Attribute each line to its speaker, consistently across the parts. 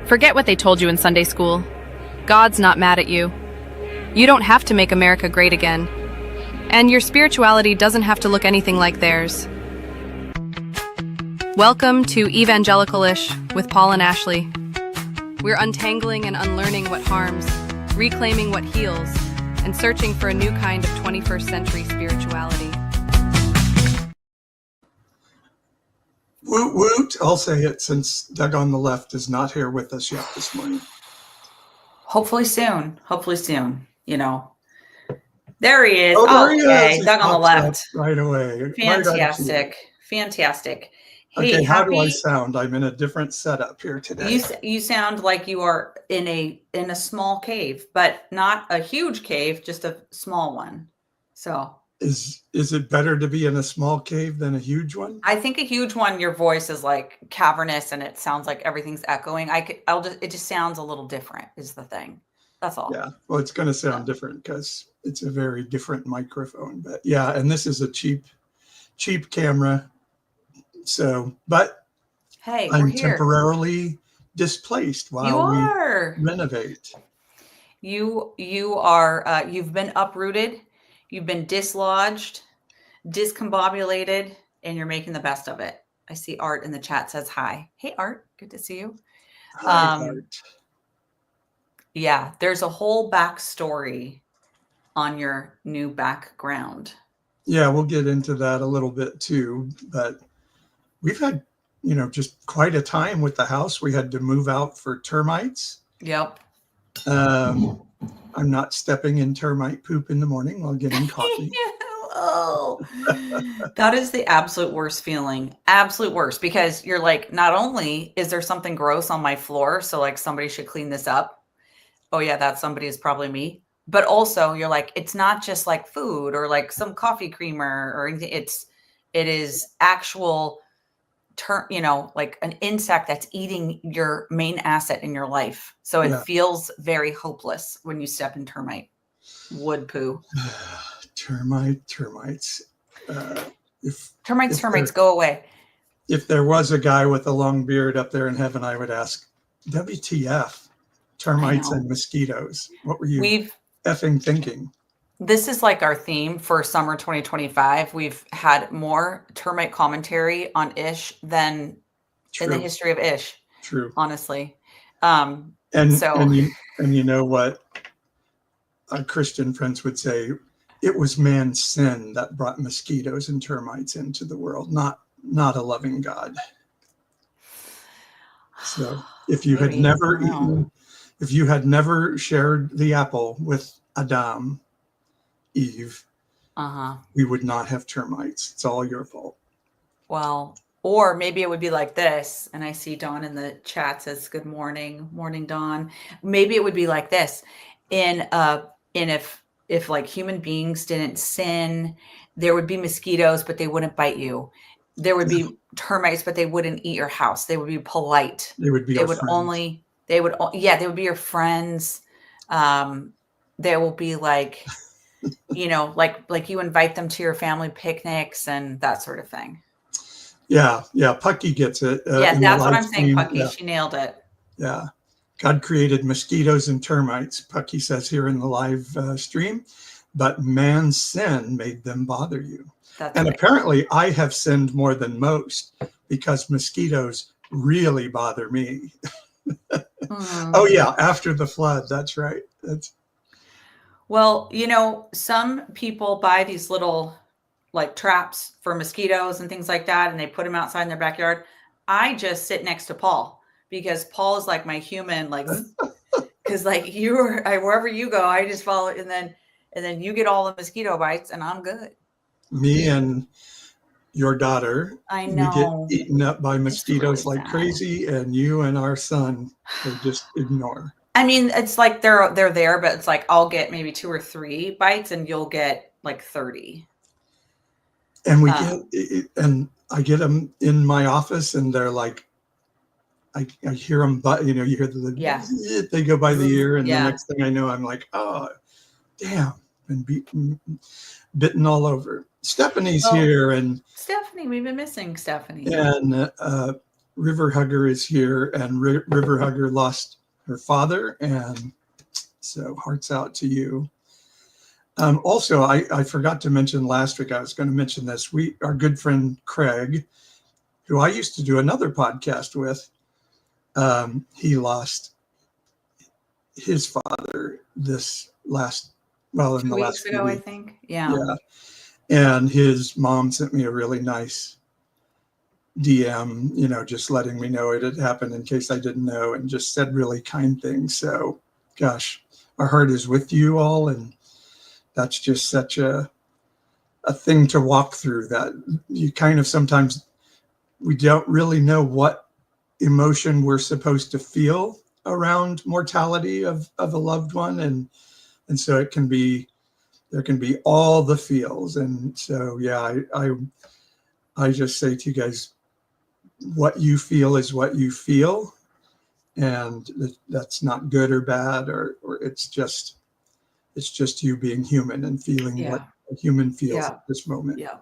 Speaker 1: Forget what they told you in Sunday school. God's not mad at you. You don't have to make America great again. And your spirituality doesn't have to look anything like theirs. Welcome to Evangelical-ish with Paul and Ashley. We're untangling and unlearning what harms, reclaiming what heals, and searching for a new kind of 21st century spirituality.
Speaker 2: Woot woot, I'll say it since Doug on the left is not here with us yet this morning.
Speaker 3: Hopefully soon. You know, there he is.
Speaker 2: Oh, there he is.
Speaker 3: Doug on the left.
Speaker 2: Right away.
Speaker 3: Fantastic. Hey,
Speaker 2: okay, how do I sound? I'm in a different setup here today.
Speaker 3: You sound like you are in a small cave, but not a huge cave, just a small one. So
Speaker 2: is it better to be in a small cave than a huge one?
Speaker 3: I think a huge one, your voice is like cavernous and it sounds like everything's echoing. It just sounds a little different is the thing. That's all.
Speaker 2: Yeah, well, it's going to sound different because it's a very different microphone. But yeah, and this is a cheap camera. So, but
Speaker 3: hey,
Speaker 2: I'm
Speaker 3: we're here.
Speaker 2: Temporarily displaced while we renovate.
Speaker 3: You are you've been uprooted, you've been dislodged, discombobulated, and you're making the best of it. I see Art in the chat says hi. Hey Art, good to see you.
Speaker 2: Hi, Art.
Speaker 3: Yeah, there's a whole backstory on your new background.
Speaker 2: Yeah, we'll get into that a little bit too, but we've had, just quite a time with the house. We had to move out for termites.
Speaker 3: Yep.
Speaker 2: I'm not stepping in termite poop in the morning while getting coffee.
Speaker 3: Oh, that is the absolute worst feeling. Absolute worst, because you're like, not only is there something gross on my floor, so like somebody should clean this up. Oh yeah, that somebody is probably me. But also you're like, it's not just like food or like some coffee creamer or anything. It is actual like an insect that's eating your main asset in your life. So it feels very hopeless when you step in termite wood poo.
Speaker 2: Termites.
Speaker 3: Termites, go away.
Speaker 2: If there was a guy with a long beard up there in heaven, I would ask, WTF, termites and mosquitoes. What were you effing thinking?
Speaker 3: This is like our theme for summer 2025. We've had more termite commentary on Ish than in the history of Ish.
Speaker 2: True.
Speaker 3: Honestly.
Speaker 2: And you know what our Christian friends would say, it was man's sin that brought mosquitoes and termites into the world, not a loving God. So if you had never eaten, if you had never shared the apple with Adam, Eve, we would not have termites. It's all your fault.
Speaker 3: Well, or maybe it would be like this. And I see Dawn in the chat says, good morning, Dawn. Maybe it would be like this. If like human beings didn't sin, there would be mosquitoes, but they wouldn't bite you. There would be termites, but they wouldn't eat your house. They would be polite.
Speaker 2: They would be. They
Speaker 3: would be your friends. They will be like, like you invite them to your family picnics and that sort of thing.
Speaker 2: Yeah. Pucky gets it.
Speaker 3: That's what I'm saying, Pucky. Yeah. She nailed it.
Speaker 2: Yeah. God created mosquitoes and termites, Pucky says here in the live stream, but man's sin made them bother you. Apparently I have sinned more than most because mosquitoes really bother me. Oh yeah, after the flood, that's right.
Speaker 3: Well, some people buy these little like traps for mosquitoes and things like that, and they put them outside in their backyard. I just sit next to Paul because Paul is like my human, like, because like wherever you go, I just follow, and then you get all the mosquito bites, and I'm good.
Speaker 2: Me and your daughter,
Speaker 3: I know,
Speaker 2: we get eaten up by mosquitoes like crazy, and you and our son, they just ignore.
Speaker 3: I mean, it's like they're there, but it's like I'll get maybe 2 or 3 bites, and you'll get like 30.
Speaker 2: And I get them in my office, and they're like, I hear them, but you hear they go by the ear, and the next thing I know, I'm like, oh, damn, been bitten all over. Stephanie's here, and
Speaker 3: Stephanie, we've been missing Stephanie.
Speaker 2: And River Hugger is here, and River Hugger lost her father, and so hearts out to you. Also, I forgot to mention last week, I was going to mention this. Our good friend Craig, who I used to do another podcast with, he lost his father in the last
Speaker 3: 2 weeks
Speaker 2: few
Speaker 3: ago,
Speaker 2: weeks.
Speaker 3: I think. Yeah.
Speaker 2: And his mom sent me a really nice DM, just letting me know it had happened in case I didn't know, and just said really kind things. So, gosh, our heart is with you all, and that's just such a thing to walk through, that you kind of sometimes, we don't really know what emotion we're supposed to feel around mortality of a loved one, and so there can be all the feels. And so I just say to you guys, what you feel is what you feel, and that's not good or bad, or it's just you being human and feeling what a human feels at this moment.
Speaker 3: Yeah,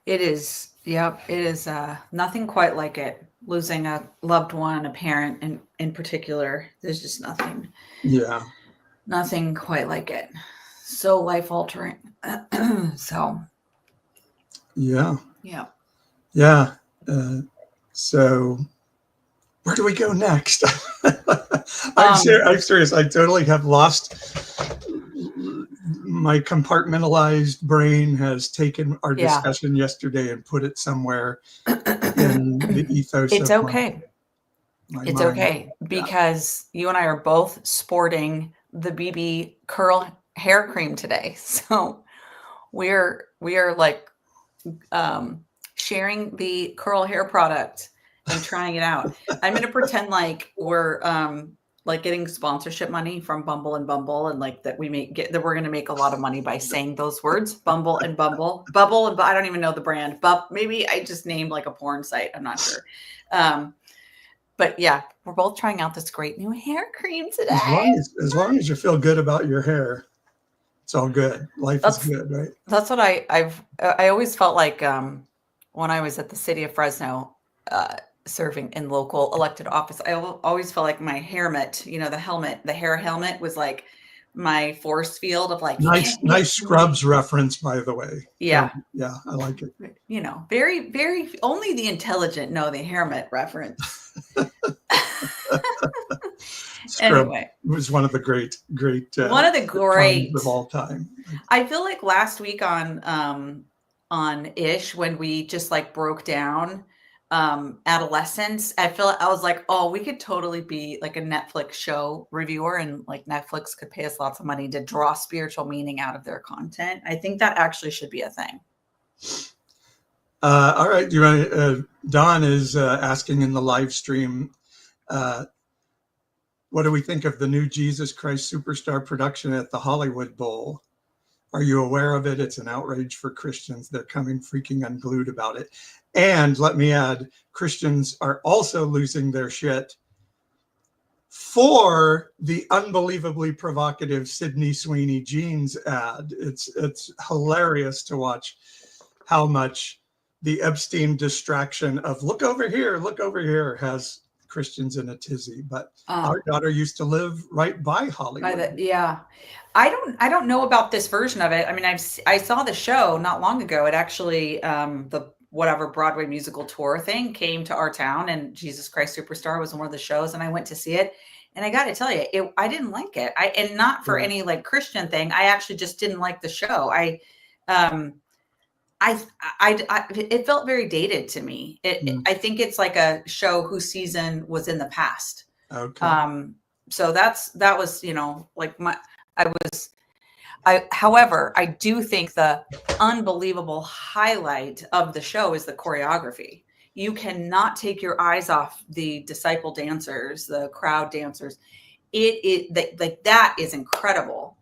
Speaker 3: it is. Yep, it is. Nothing quite like it. Losing a loved one, a parent in particular. There's just nothing.
Speaker 2: Yeah.
Speaker 3: Nothing quite like it. So life altering. So.
Speaker 2: Yeah.
Speaker 3: Yeah.
Speaker 2: Yeah. So where do we go next? I'm serious. I totally have lost. My compartmentalized brain has taken our discussion yesterday and put it somewhere in the ethos.
Speaker 3: It's okay.
Speaker 2: My
Speaker 3: it's
Speaker 2: mind.
Speaker 3: okay, because you and I are both sporting the BB curl hair cream today. So we are like sharing the curl hair product and trying it out. I'm going to pretend like we're like getting sponsorship money from Bumble, and like that we're going to make a lot of money by saying those words, Bumble, and I don't even know the brand, but maybe I just named like a porn site. I'm not sure. But yeah, we're both trying out this great new hair cream today.
Speaker 2: As long as you feel good about your hair, it's all good. Life is good, right?
Speaker 3: That's what I always felt like when I was at the city of Fresno serving in local elected office. I always felt like my helmet, the hair helmet was like my force field of like,
Speaker 2: nice Scrubs reference, by the way.
Speaker 3: Yeah.
Speaker 2: Yeah, I like it.
Speaker 3: Very, very, only the intelligent know the helmet reference. Anyway,
Speaker 2: it was one of the great
Speaker 3: one of the great
Speaker 2: of all time.
Speaker 3: I feel like last week on Ish, when we just like broke down adolescence, I was like, oh, we could totally be like a Netflix show reviewer, and like Netflix could pay us lots of money to draw spiritual meaning out of their content. I think that actually should be a thing.
Speaker 2: All right. Do you want Don is asking in the live stream, what do we think of the new Jesus Christ Superstar production at the Hollywood Bowl? Are you aware of it? It's an outrage for Christians. They're coming freaking unglued about it. And let me add, Christians are also losing their shit for the unbelievably provocative Sydney Sweeney jeans ad. It's hilarious to watch how much the Epstein distraction of look over here has Christians in a tizzy. But our daughter used to live right by Hollywood.
Speaker 3: Yeah. I don't know about this version of it. I mean, I saw the show not long ago. It actually, the whatever Broadway musical tour thing came to our town, and Jesus Christ Superstar was one of the shows, and I went to see it. And I got to tell you, I didn't like it. And not for any like Christian thing. I actually just didn't like the show. It felt very dated to me. I think it's like a show whose season was in the past.
Speaker 2: Okay.
Speaker 3: So that was, like however, I do think the unbelievable highlight of the show is the choreography. You cannot take your eyes off the disciple dancers, the crowd dancers. That is incredible.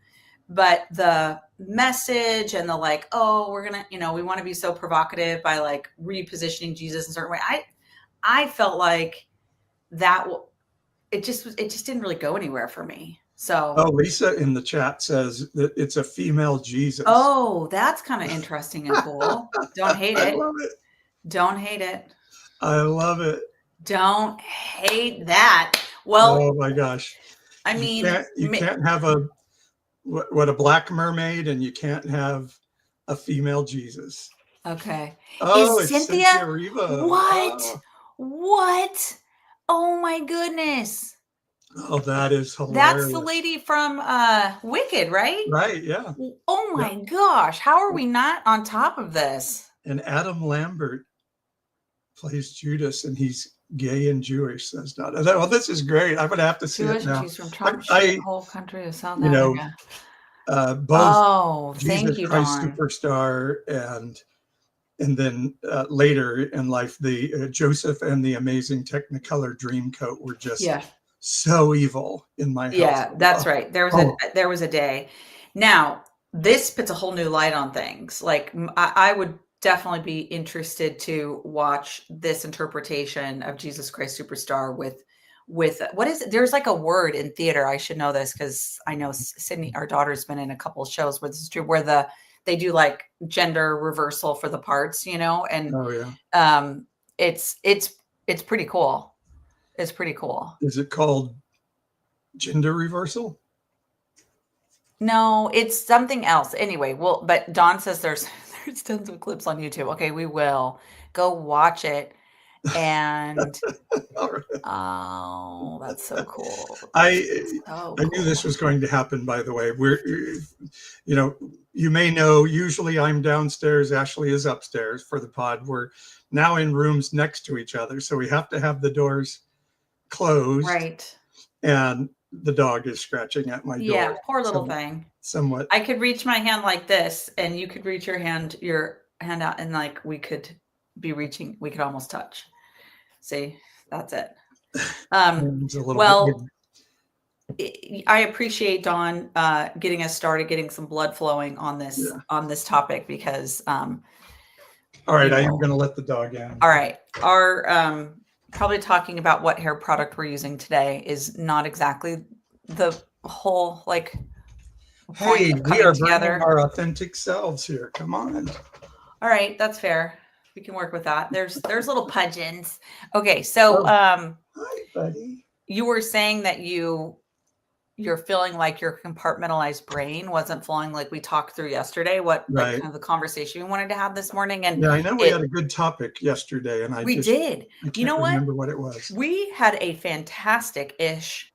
Speaker 3: But the message and the like, oh, we're going to, we want to be so provocative by like repositioning Jesus in a certain way. I felt like that it just didn't really go anywhere for me. So
Speaker 2: Lisa in the chat says that it's a female Jesus.
Speaker 3: Oh, that's kind of interesting and cool. Don't hate it.
Speaker 2: I love it.
Speaker 3: Don't hate it.
Speaker 2: I love it.
Speaker 3: Don't hate that. Well,
Speaker 2: Oh my gosh.
Speaker 3: I mean,
Speaker 2: You can't have a black mermaid, and you can't have a female Jesus.
Speaker 3: okay.
Speaker 2: Oh,
Speaker 3: Is
Speaker 2: it's
Speaker 3: Cynthia?
Speaker 2: Cynthia Erivo.
Speaker 3: What?
Speaker 2: Oh,
Speaker 3: What? Oh my goodness.
Speaker 2: oh, that is
Speaker 3: That's the
Speaker 2: hilarious.
Speaker 3: lady from Wicked, right?
Speaker 2: Right, yeah.
Speaker 3: Oh
Speaker 2: Yeah.
Speaker 3: my gosh. How are we not on top of this?
Speaker 2: And Adam Lambert plays Judas, and he's gay and Jewish. That's not. Well, this is great. I'm gonna have to see it
Speaker 3: Jewish, and
Speaker 2: now.
Speaker 3: she's from
Speaker 2: I,
Speaker 3: top
Speaker 2: I
Speaker 3: shithole country of South
Speaker 2: you know,
Speaker 3: Africa.
Speaker 2: both
Speaker 3: Oh, thank
Speaker 2: Jesus
Speaker 3: you,
Speaker 2: Christ
Speaker 3: Dawn.
Speaker 2: Superstar and then later in life, the Joseph and the Amazing Technicolor Dreamcoat were just
Speaker 3: Yeah.
Speaker 2: so evil in my house.
Speaker 3: Yeah, that's right. There was a day. Now, this puts a whole new light on things. Like I would definitely be interested to watch this interpretation of Jesus Christ Superstar with what is it? There's like a word in theater. I should know this because I know Sydney, our daughter's been in a couple of shows where this is true, where they do like gender reversal for the parts, and
Speaker 2: Oh yeah.
Speaker 3: it's pretty cool. It's pretty cool.
Speaker 2: Is it called gender reversal?
Speaker 3: No, it's something else. Anyway, well, but Dawn says there's tons of clips on YouTube. Okay, we will go watch it. And oh, that's so cool.
Speaker 2: I knew this was going to happen, by the way. You may know, usually I'm downstairs, Ashley is upstairs for the pod. We're now in rooms next to each other, so we have to have the doors closed.
Speaker 3: Right.
Speaker 2: And the dog is scratching at my door.
Speaker 3: Yeah, poor little thing.
Speaker 2: Somewhat.
Speaker 3: I could reach my hand like this, and you could reach your hand out, and like we could almost touch. See, that's it. Well, I appreciate Dawn getting us started, getting some blood flowing on this topic because
Speaker 2: all right, I am going to let the dog in.
Speaker 3: All right. Our probably talking about what hair product we're using today is not exactly the whole like
Speaker 2: hey, we are bringing our authentic selves here. Come on.
Speaker 3: All right, that's fair. We can work with that. There's little pudgeons. Okay, so
Speaker 2: hi buddy.
Speaker 3: You were saying that you're feeling like your compartmentalized brain wasn't flowing like we talked through yesterday. What like kind of the conversation we wanted to have this morning. And
Speaker 2: yeah, I know we had a good topic yesterday, and I
Speaker 3: did.
Speaker 2: You know what? Remember what it was.
Speaker 3: We had a fantastic-ish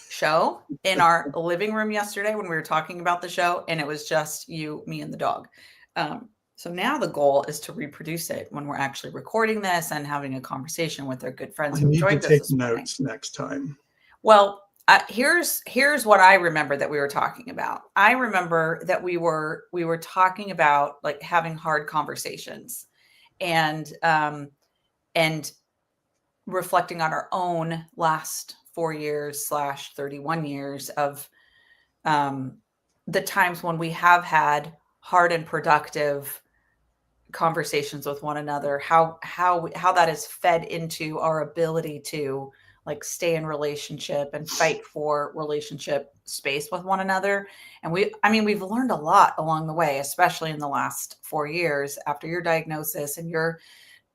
Speaker 3: show in our living room yesterday when we were talking about the show, and it was just you, me, and the dog. So now the goal is to reproduce it when we're actually recording this and having a conversation with our good friends who joined us.
Speaker 2: I need to take notes next time.
Speaker 3: Well, here's what I remember that we were talking about. I remember that we were talking about like having hard conversations and reflecting on our own last 4 years / 31 years of the times when we have had hard and productive conversations with one another, how that is fed into our ability to like stay in relationship and fight for relationship space with one another. And we've learned a lot along the way, especially in the last 4 years after your diagnosis and your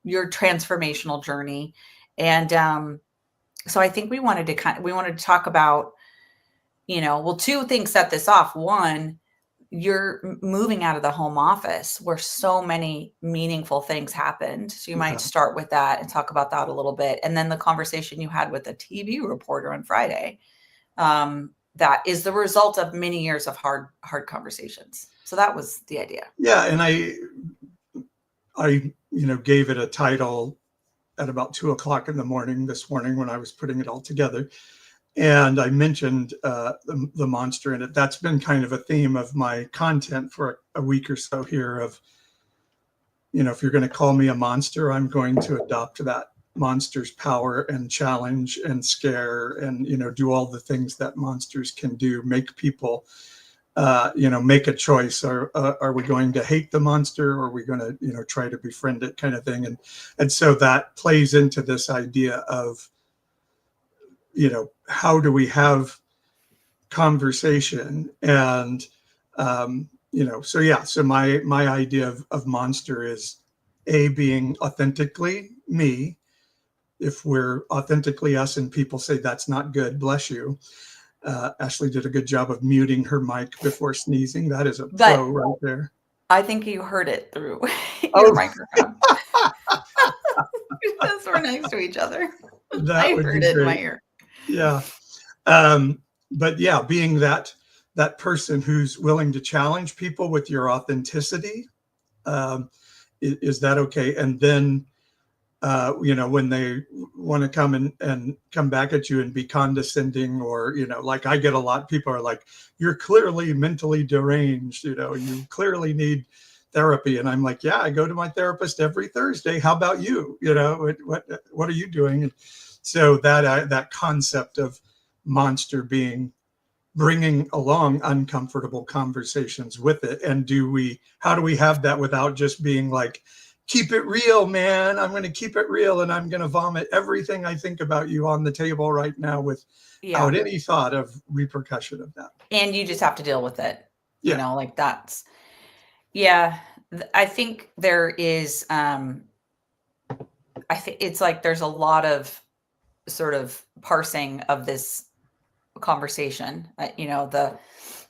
Speaker 3: transformational journey. And so I think we wanted to talk about, two things set this off. One, you're moving out of the home office where so many meaningful things happened. So you might start with that and talk about that a little bit. And then the conversation you had with a TV reporter on Friday, that is the result of many years of hard conversations. So that was the idea.
Speaker 2: Yeah. And I gave it a title at about 2:00 in the morning this morning when I was putting it all together. And I mentioned the monster in it. That's been kind of a theme of my content for a week or so here of, if you're going to call me a monster, I'm going to adopt that monster's power and challenge and scare and, do all the things that monsters can do, make people, make a choice. Are we going to hate the monster, or are we going to, try to befriend it, kind of thing. And so that plays into this idea of, how do we have conversation? And, so my idea of monster is being authentically me, if we're authentically us and people say that's not good, bless you. Ashley did a good job of muting her mic before sneezing. That is a pro right there.
Speaker 3: I think you heard it through your
Speaker 2: Oh,
Speaker 3: microphone. Because we're next to each other.
Speaker 2: That
Speaker 3: I
Speaker 2: would
Speaker 3: heard
Speaker 2: be
Speaker 3: it in
Speaker 2: great.
Speaker 3: my ear.
Speaker 2: Yeah. But yeah, being that person who's willing to challenge people with your authenticity, is that okay? And then, when they want to come and come back at you and be condescending, or, like I get a lot, people are like, you're clearly mentally deranged, you clearly need therapy. And I'm like, yeah, I go to my therapist every Thursday. How about you? What are you doing? And so that concept of monster being bringing along uncomfortable conversations with it. And how do we have that without just being like, keep it real, man, I'm going to keep it real, and I'm going to vomit everything I think about you on the table right now without any thought of repercussion of that.
Speaker 3: And you just have to deal with it.
Speaker 2: Yeah.
Speaker 3: Like that's, I think there is, I think it's like there's a lot of sort of parsing of this conversation,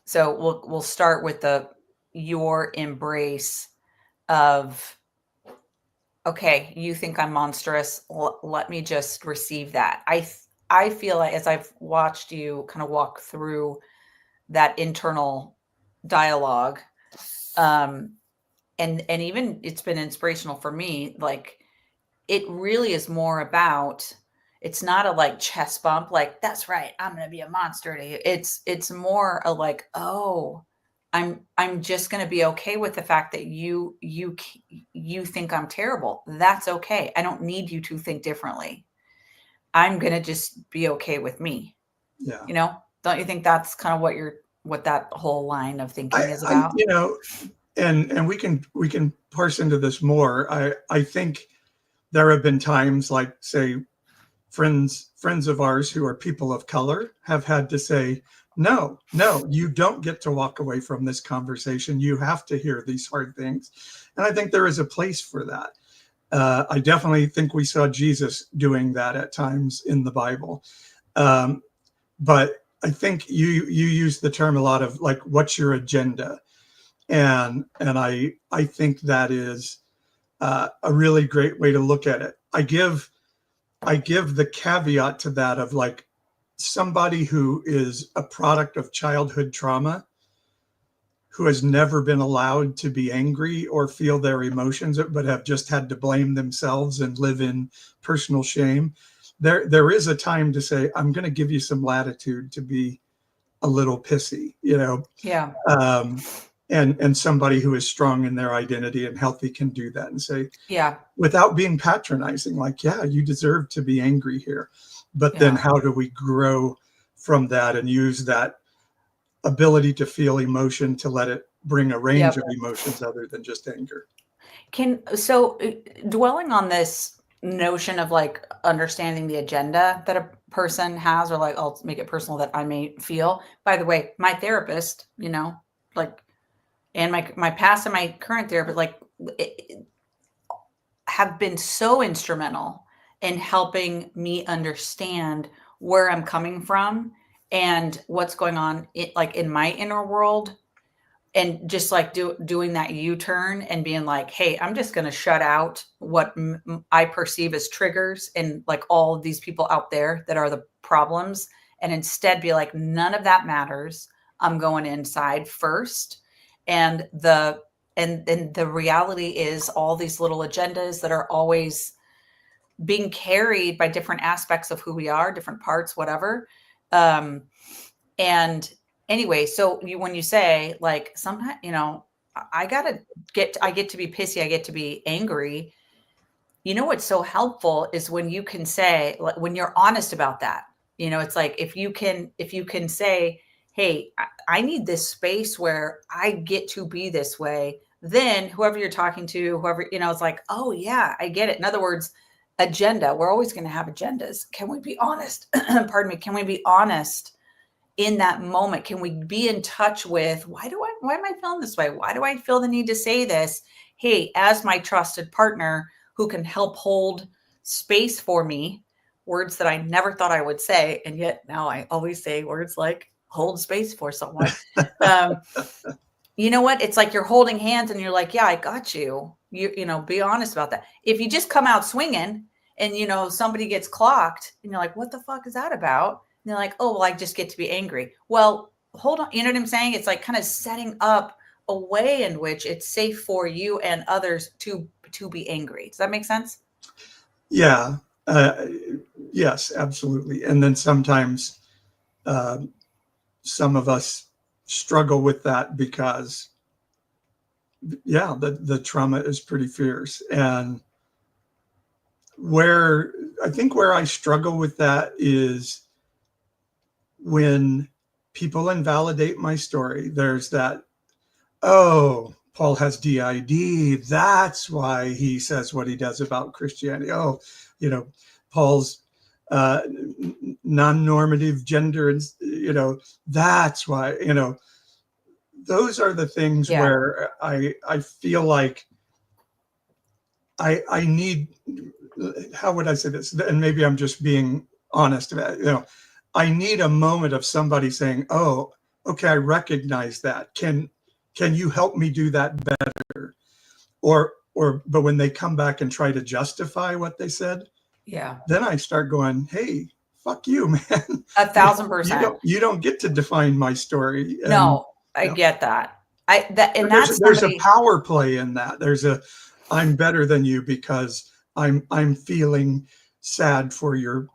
Speaker 3: so we'll start with your embrace of, okay, you think I'm monstrous. Let me just receive that. I feel like as I've watched you kind of walk through that internal dialogue, and even it's been inspirational for me. Like, it really is more about, it's not a like chest bump, like, that's right, I'm going to be a monster to you. It's more a like, oh, I'm just going to be okay with the fact that you think I'm terrible. That's okay. I don't need you to think differently. I'm going to just be okay with me.
Speaker 2: Yeah.
Speaker 3: Don't you think that's kind of what that whole line of thinking is about?
Speaker 2: And we can parse into this more. I think there have been times, like, say, friends of ours who are people of color have had to say, no, you don't get to walk away from this conversation. You have to hear these hard things. And I think there is a place for that. I definitely think we saw Jesus doing that at times in the Bible. But I think you use the term a lot of like, what's your agenda? And I think that is a really great way to look at it. I give the caveat to that of like, somebody who is a product of childhood trauma, who has never been allowed to be angry or feel their emotions, but have just had to blame themselves and live in personal shame. There is a time to say, I'm going to give you some latitude to be a little pissy,
Speaker 3: Yeah.
Speaker 2: And somebody who is strong in their identity and healthy can do that and say,
Speaker 3: yeah,
Speaker 2: without being patronizing, like, yeah, you deserve to be angry here. But then how do we grow from that and use that ability to feel emotion to let it bring a range of emotions other than just anger?
Speaker 3: So dwelling on this notion of like understanding the agenda that a person has, or like, I'll make it personal, that I may feel, by the way, my therapist, like, and my past and my current therapist, like, have been so instrumental in helping me understand where I'm coming from and what's going on in my inner world. And just like doing that U-turn and being like, hey, I'm just going to shut out what I perceive as triggers and like all of these people out there that are the problems, and instead be like, none of that matters. I'm going inside first. And the reality is all these little agendas that are always being carried by different aspects of who we are, different parts, whatever. And anyway, so when you say like, sometimes, I get to be pissy, I get to be angry. What's so helpful is when you can say, like, when you're honest about that, it's like, if you can say, hey, I need this space where I get to be this way, then whoever you're talking to, whoever, it's like, oh yeah, I get it. In other words, agenda, we're always going to have agendas. Can we be honest? Pardon me. Can we be honest in that moment? Can we be in touch with, why am I feeling this way? Why do I feel the need to say this? Hey, as my trusted partner who can help hold space for me, words that I never thought I would say. And yet now I always say words like hold space for someone. You know what? It's like you're holding hands and you're like, yeah, I got you. You know, be honest about that. If you just come out swinging and, you know, somebody gets clocked and you're like, what the fuck is that about? And they're like, oh, well, I just get to be angry. Well, hold on. You know what I'm saying? It's like kind of setting up a way in which it's safe for you and others to be angry. Does that make sense?
Speaker 2: Yeah. Yes, absolutely. And then sometimes some of us struggle with that because, yeah, the trauma is pretty fierce. And where I struggle with that is when people invalidate my story. There's that, oh, Paul has DID. That's why he says what he does about Christianity. Oh, you know, Paul's non-normative gender, and you know, that's why, you know, those are the things where I feel like I need, how would I say this? And maybe I'm just being honest about it. You know, I need a moment of somebody saying, oh, okay, I recognize that. Can you help me do that better? But when they come back and try to justify what they said, then I start going, hey, fuck you, man.
Speaker 3: 1,000%.
Speaker 2: You don't get to define my story. And,
Speaker 3: no, I get that.
Speaker 2: There's a power play in that. There's a, I'm better than you because I'm feeling sad for your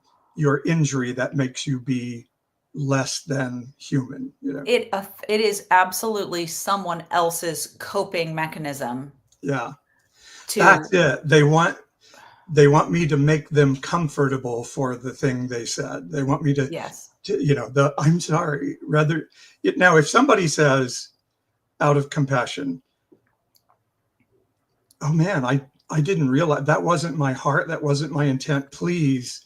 Speaker 2: injury that makes you be less than human. You know,
Speaker 3: it is absolutely someone else's coping mechanism.
Speaker 2: Yeah, that's it. They want me to make them comfortable for the thing they said. They want me to, you know, I'm sorry. Rather, now if somebody says out of compassion, oh man, I didn't realize, that wasn't my heart, that wasn't my intent. Please,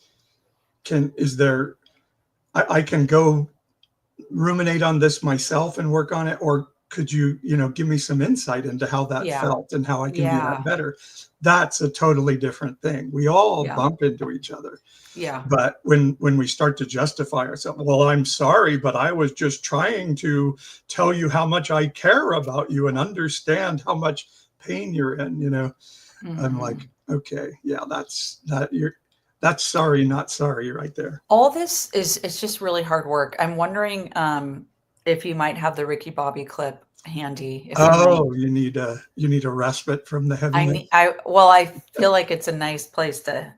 Speaker 2: I can go ruminate on this myself and work on it, or could you, you know, give me some insight into how that felt and how I can do that better? That's a totally different thing. We all bump into each other.
Speaker 3: Yeah.
Speaker 2: But when we start to justify ourselves, well, I'm sorry, but I was just trying to tell you how much I care about you and understand how much pain you're in, you know. I'm like, okay, yeah, that's sorry, not sorry right there.
Speaker 3: All this it's just really hard work. I'm wondering if you might have the Ricky Bobby clip handy.
Speaker 2: You need a respite from the heaviness.
Speaker 3: I feel like it's a nice place to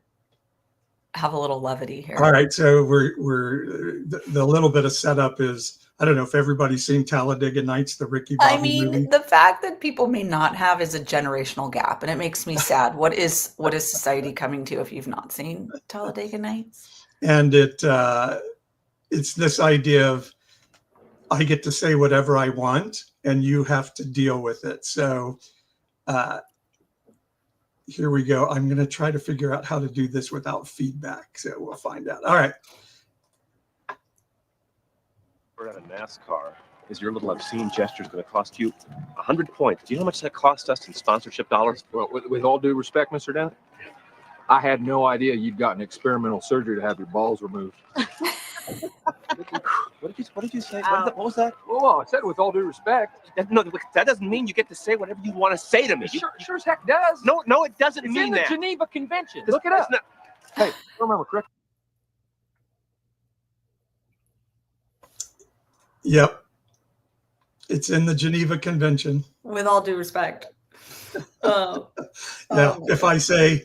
Speaker 3: have a little levity here.
Speaker 2: All right, so we're the little bit of setup is, I don't know if everybody's seen Talladega Nights, the Ricky Bobby movie.
Speaker 3: The fact that people may not have is a generational gap, and it makes me sad. What is society coming to if you've not seen Talladega Nights?
Speaker 2: And it's this idea of, I get to say whatever I want and you have to deal with it. So here we go. I'm going to try to figure out how to do this without feedback. So we'll find out. All right.
Speaker 4: We're at a NASCAR. Is your little obscene gestures going to cost you 100 points? Do you know how much that cost us in sponsorship dollars?
Speaker 5: Well, with all due respect, Mr. Dennett, I had no idea you'd gotten experimental surgery to have your balls removed.
Speaker 4: What did you say? What was that?
Speaker 5: Well, I said with all due respect.
Speaker 4: No, that doesn't mean you get to say whatever you want to say to me.
Speaker 5: Sure as heck does.
Speaker 4: No, it doesn't mean that.
Speaker 5: It's in the Geneva Convention. Look it up. Hey, I remember correct.
Speaker 2: Yep. It's in the Geneva Convention.
Speaker 3: With all due respect.
Speaker 2: If I say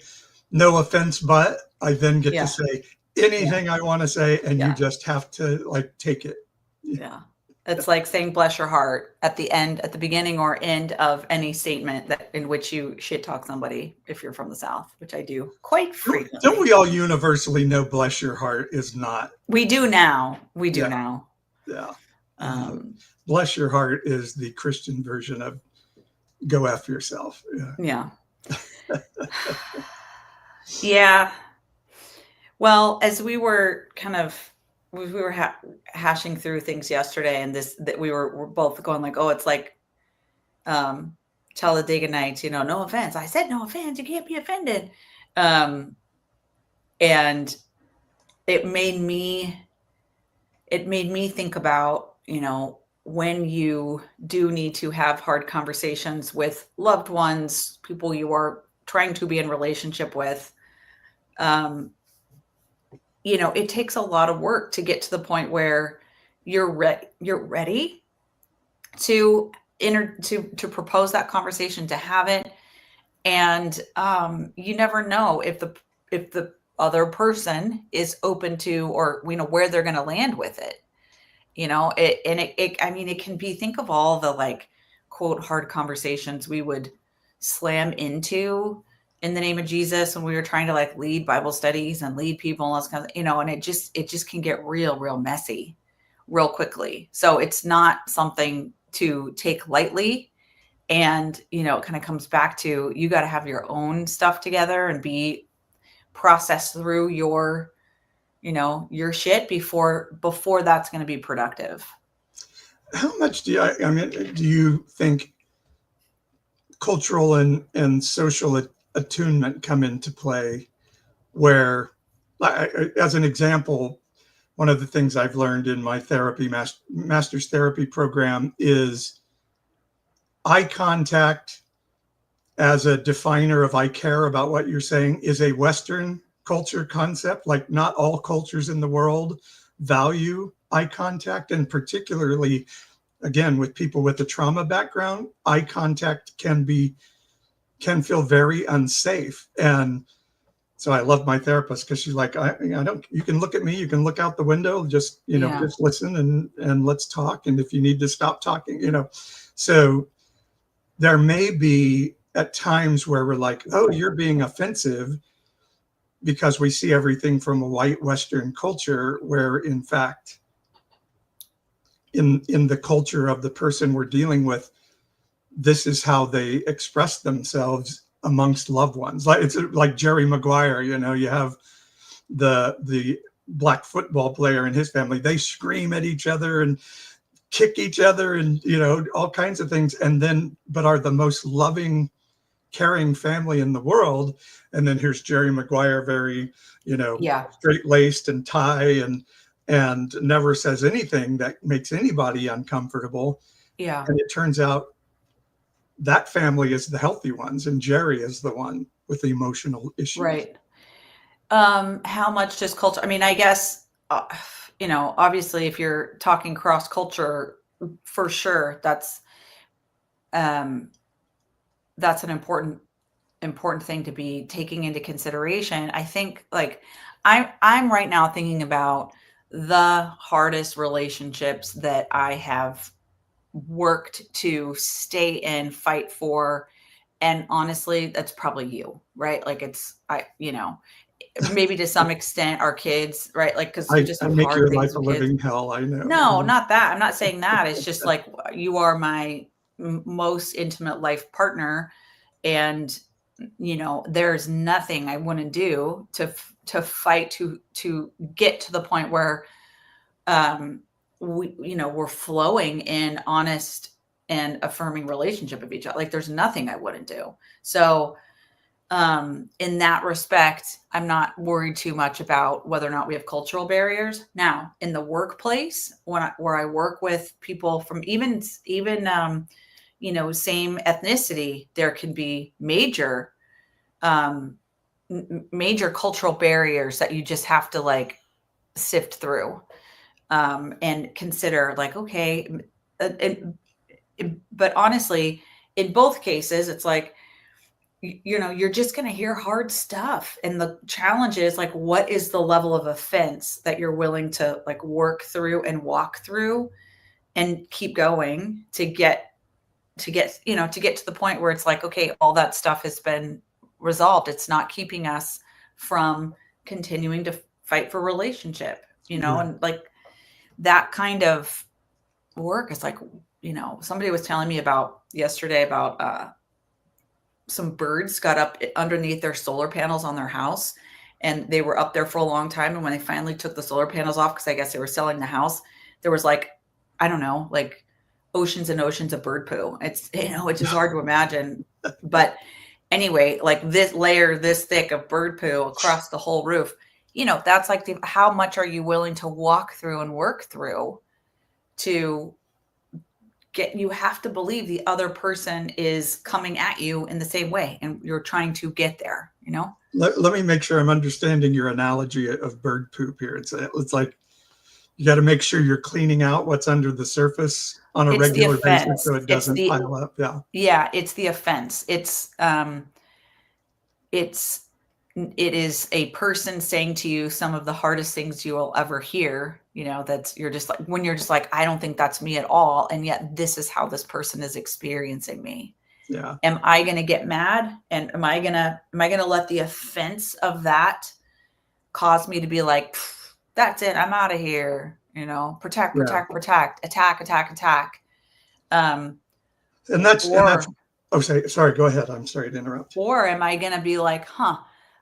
Speaker 2: no offense, but I then get to say anything I want to say, and you just have to like take it.
Speaker 3: Yeah. It's like saying bless your heart at the beginning or end of any statement in which you shit talk somebody if you're from the South, which I do quite frequently.
Speaker 2: Don't we all universally know bless your heart is not?
Speaker 3: We do now. Now.
Speaker 2: Yeah. Bless your heart is the Christian version of go F yourself.
Speaker 3: Yeah. Yeah. Well, as we were hashing through things yesterday, and that we're both going like, oh, it's like Talladega Nights, you know, no offense. I said no offense. You can't be offended. And it made me think about, when you do need to have hard conversations with loved ones, people you are trying to be in relationship with, it takes a lot of work to get to the point where you're ready to to propose that conversation, to have it. And you never know if the other person is open to, or where they're going to land with it. I mean, it can be, think of all the like quote hard conversations we would slam into in the name of Jesus when we were trying to like lead Bible studies and lead people and all this kind of, and it just can get real messy real quickly. So it's not something to take lightly. And, it kind of comes back to, you got to have your own stuff together and be processed through your shit before that's going to be productive.
Speaker 2: How much do you think cultural and social attunement come into play, where, as an example, one of the things I've learned in my master's therapy program is eye contact as a definer of I care about what you're saying is a Western culture concept. Like, not all cultures in the world value eye contact, and particularly, again, with people with a trauma background, eye contact can feel very unsafe. And so I love my therapist, because she's like, I don't, you can look at me, you can look out the window, just, just listen and let's talk. And if you need to stop talking, so there may be at times where we're like, oh, you're being offensive, because we see everything from a white Western culture, where in fact, in the culture of the person we're dealing with, this is how they express themselves amongst loved ones. Like, it's like Jerry Maguire, you have the black football player and his family, they scream at each other and kick each other and, all kinds of things. And then, but are the most loving, caring family in the world. And then here's Jerry Maguire, very, straight-laced and tie and never says anything that makes anybody uncomfortable.
Speaker 3: Yeah.
Speaker 2: And it turns out that family is the healthy ones, and Jerry is the one with the emotional issues.
Speaker 3: Right. How much does culture, I mean, I guess, obviously if you're talking cross culture, for sure, that's an important thing to be taking into consideration. I think, like, I'm right now thinking about the hardest relationships that I have worked to stay in, fight for. And honestly, that's probably you, right? Like, maybe to some extent our kids, right? Like, because you just
Speaker 2: I
Speaker 3: have
Speaker 2: make
Speaker 3: hard
Speaker 2: your
Speaker 3: things
Speaker 2: life a
Speaker 3: with kids.
Speaker 2: living hell. I know.
Speaker 3: No, not that. I'm not saying that. It's just like, you are my most intimate life partner. And, there's nothing I wouldn't do to fight to get to the point where, we're flowing in honest and affirming relationship with each other. Like, there's nothing I wouldn't do. So, in that respect, I'm not worried too much about whether or not we have cultural barriers. Now, in the workplace, where I work with people from even same ethnicity, there can be major cultural barriers that you just have to like sift through, and consider, like, okay, but honestly, in both cases, it's like, you're just going to hear hard stuff. And the challenge is, like, what is the level of offense that you're willing to like work through and walk through and keep going to get to the point where it's like, okay, all that stuff has been resolved. It's not keeping us from continuing to fight for relationship, and like that kind of work is like, somebody was telling me about yesterday about, some birds got up underneath their solar panels on their house, and they were up there for a long time. And when they finally took the solar panels off, because I guess they were selling the house, there was like, I don't know, like oceans and oceans of bird poo. It's, it's just hard to imagine. But anyway, like this layer, this thick of bird poo across the whole roof. that's like how much are you willing to walk through and work through to you have to believe the other person is coming at you in the same way and you're trying to get there,
Speaker 2: Let me make sure I'm understanding your analogy of bird poop here. It's like you got to make sure you're cleaning out what's under the surface on a
Speaker 3: It's the
Speaker 2: regular basis
Speaker 3: offense.
Speaker 2: so it doesn't pile up. Yeah.
Speaker 3: Yeah, it's the offense. It is a person saying to you some of the hardest things you will ever hear, you're just like, I don't think that's me at all. And yet this is how this person is experiencing me.
Speaker 2: Yeah.
Speaker 3: Am I going to get mad? And am I going to let the offense of that cause me to be like, that's it, I'm out of here, protect, attack.
Speaker 2: And that's oh, sorry, go ahead. I'm sorry to interrupt.
Speaker 3: Or am I going to be like,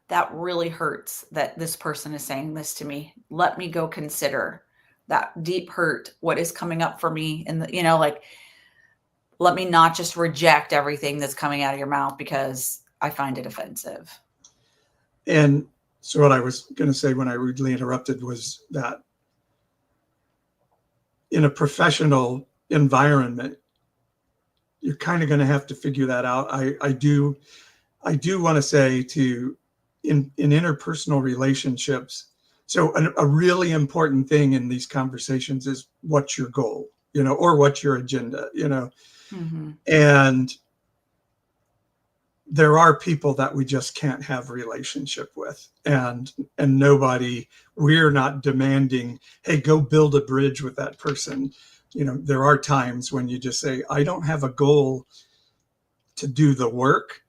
Speaker 3: that really hurts that this person is saying this to me. Let me go consider that deep hurt, what is coming up for me. And, let me not just reject everything that's coming out of your mouth because I find it offensive.
Speaker 2: And so what I was going to say when I rudely interrupted was that in a professional environment, you're kind of going to have to figure that out. I do want to say in interpersonal relationships. So a really important thing in these conversations is what's your goal, or what's your agenda,
Speaker 3: Mm-hmm.
Speaker 2: And there are people that we just can't have relationship with, and we're not demanding, hey, go build a bridge with that person. There are times when you just say, I don't have a goal to do the work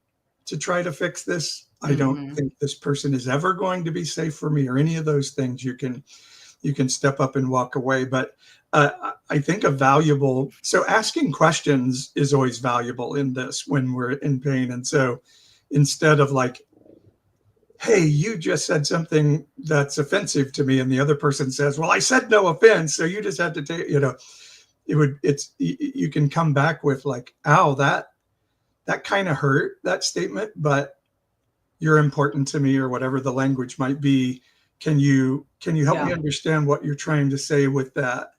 Speaker 2: to try to fix this. I don't think this person is ever going to be safe for me, or any of those things. You can step up and walk away. But I think so asking questions is always valuable in this when we're in pain. And so instead of like, hey, you just said something that's offensive to me, and the other person says, well, I said no offense, so you just have to take, you can come back with like, ow, that kind of hurt, that statement, but you're important to me, or whatever the language might be. Can you help me understand what you're trying to say with that?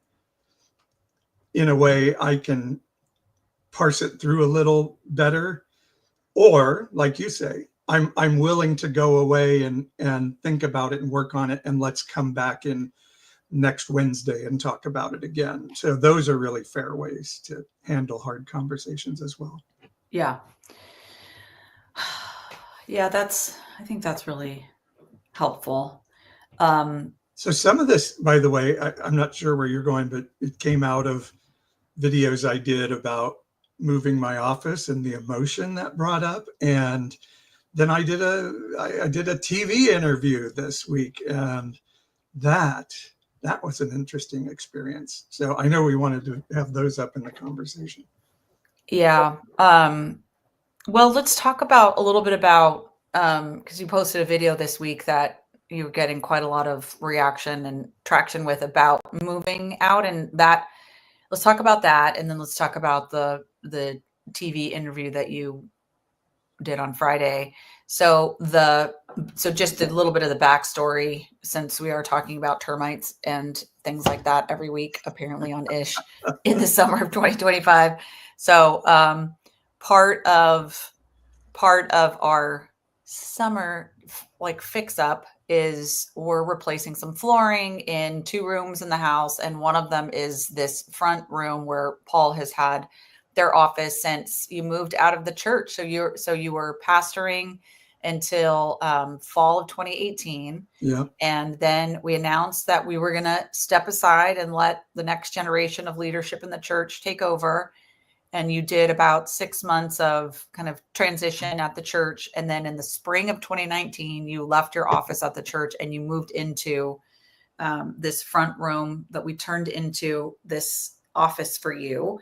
Speaker 2: In a way I can parse it through a little better. Or like you say, I'm willing to go away and think about it and work on it, and let's come back in next Wednesday and talk about it again. So those are really fair ways to handle hard conversations as well.
Speaker 3: Yeah. Yeah, I think that's really helpful.
Speaker 2: So some of this, by the way, I'm not sure where you're going, but it came out of videos I did about moving my office and the emotion that brought up. And then I did a TV interview this week, and that was an interesting experience. So I know we wanted to have those up in the conversation.
Speaker 3: Yeah. Well, let's talk a little bit about, because you posted a video this week that you're getting quite a lot of reaction and traction with about moving out, and that, let's talk about that. And then let's talk about the TV interview that you did on Friday. So just a little bit of the backstory, since we are talking about termites and things like that every week, apparently on Ish in the summer of 2025. So, part of our summer fix up is we're replacing some flooring in 2 rooms in the house, and one of them is this front room where Paul has had their office since you moved out of the church. So you were pastoring until fall of 2018.
Speaker 2: Yeah.
Speaker 3: And then we announced that we were going to step aside and let the next generation of leadership in the church take over. And you did about 6 months of kind of transition at the church. And then in the spring of 2019, you left your office at the church and you moved into this front room that we turned into this office for you.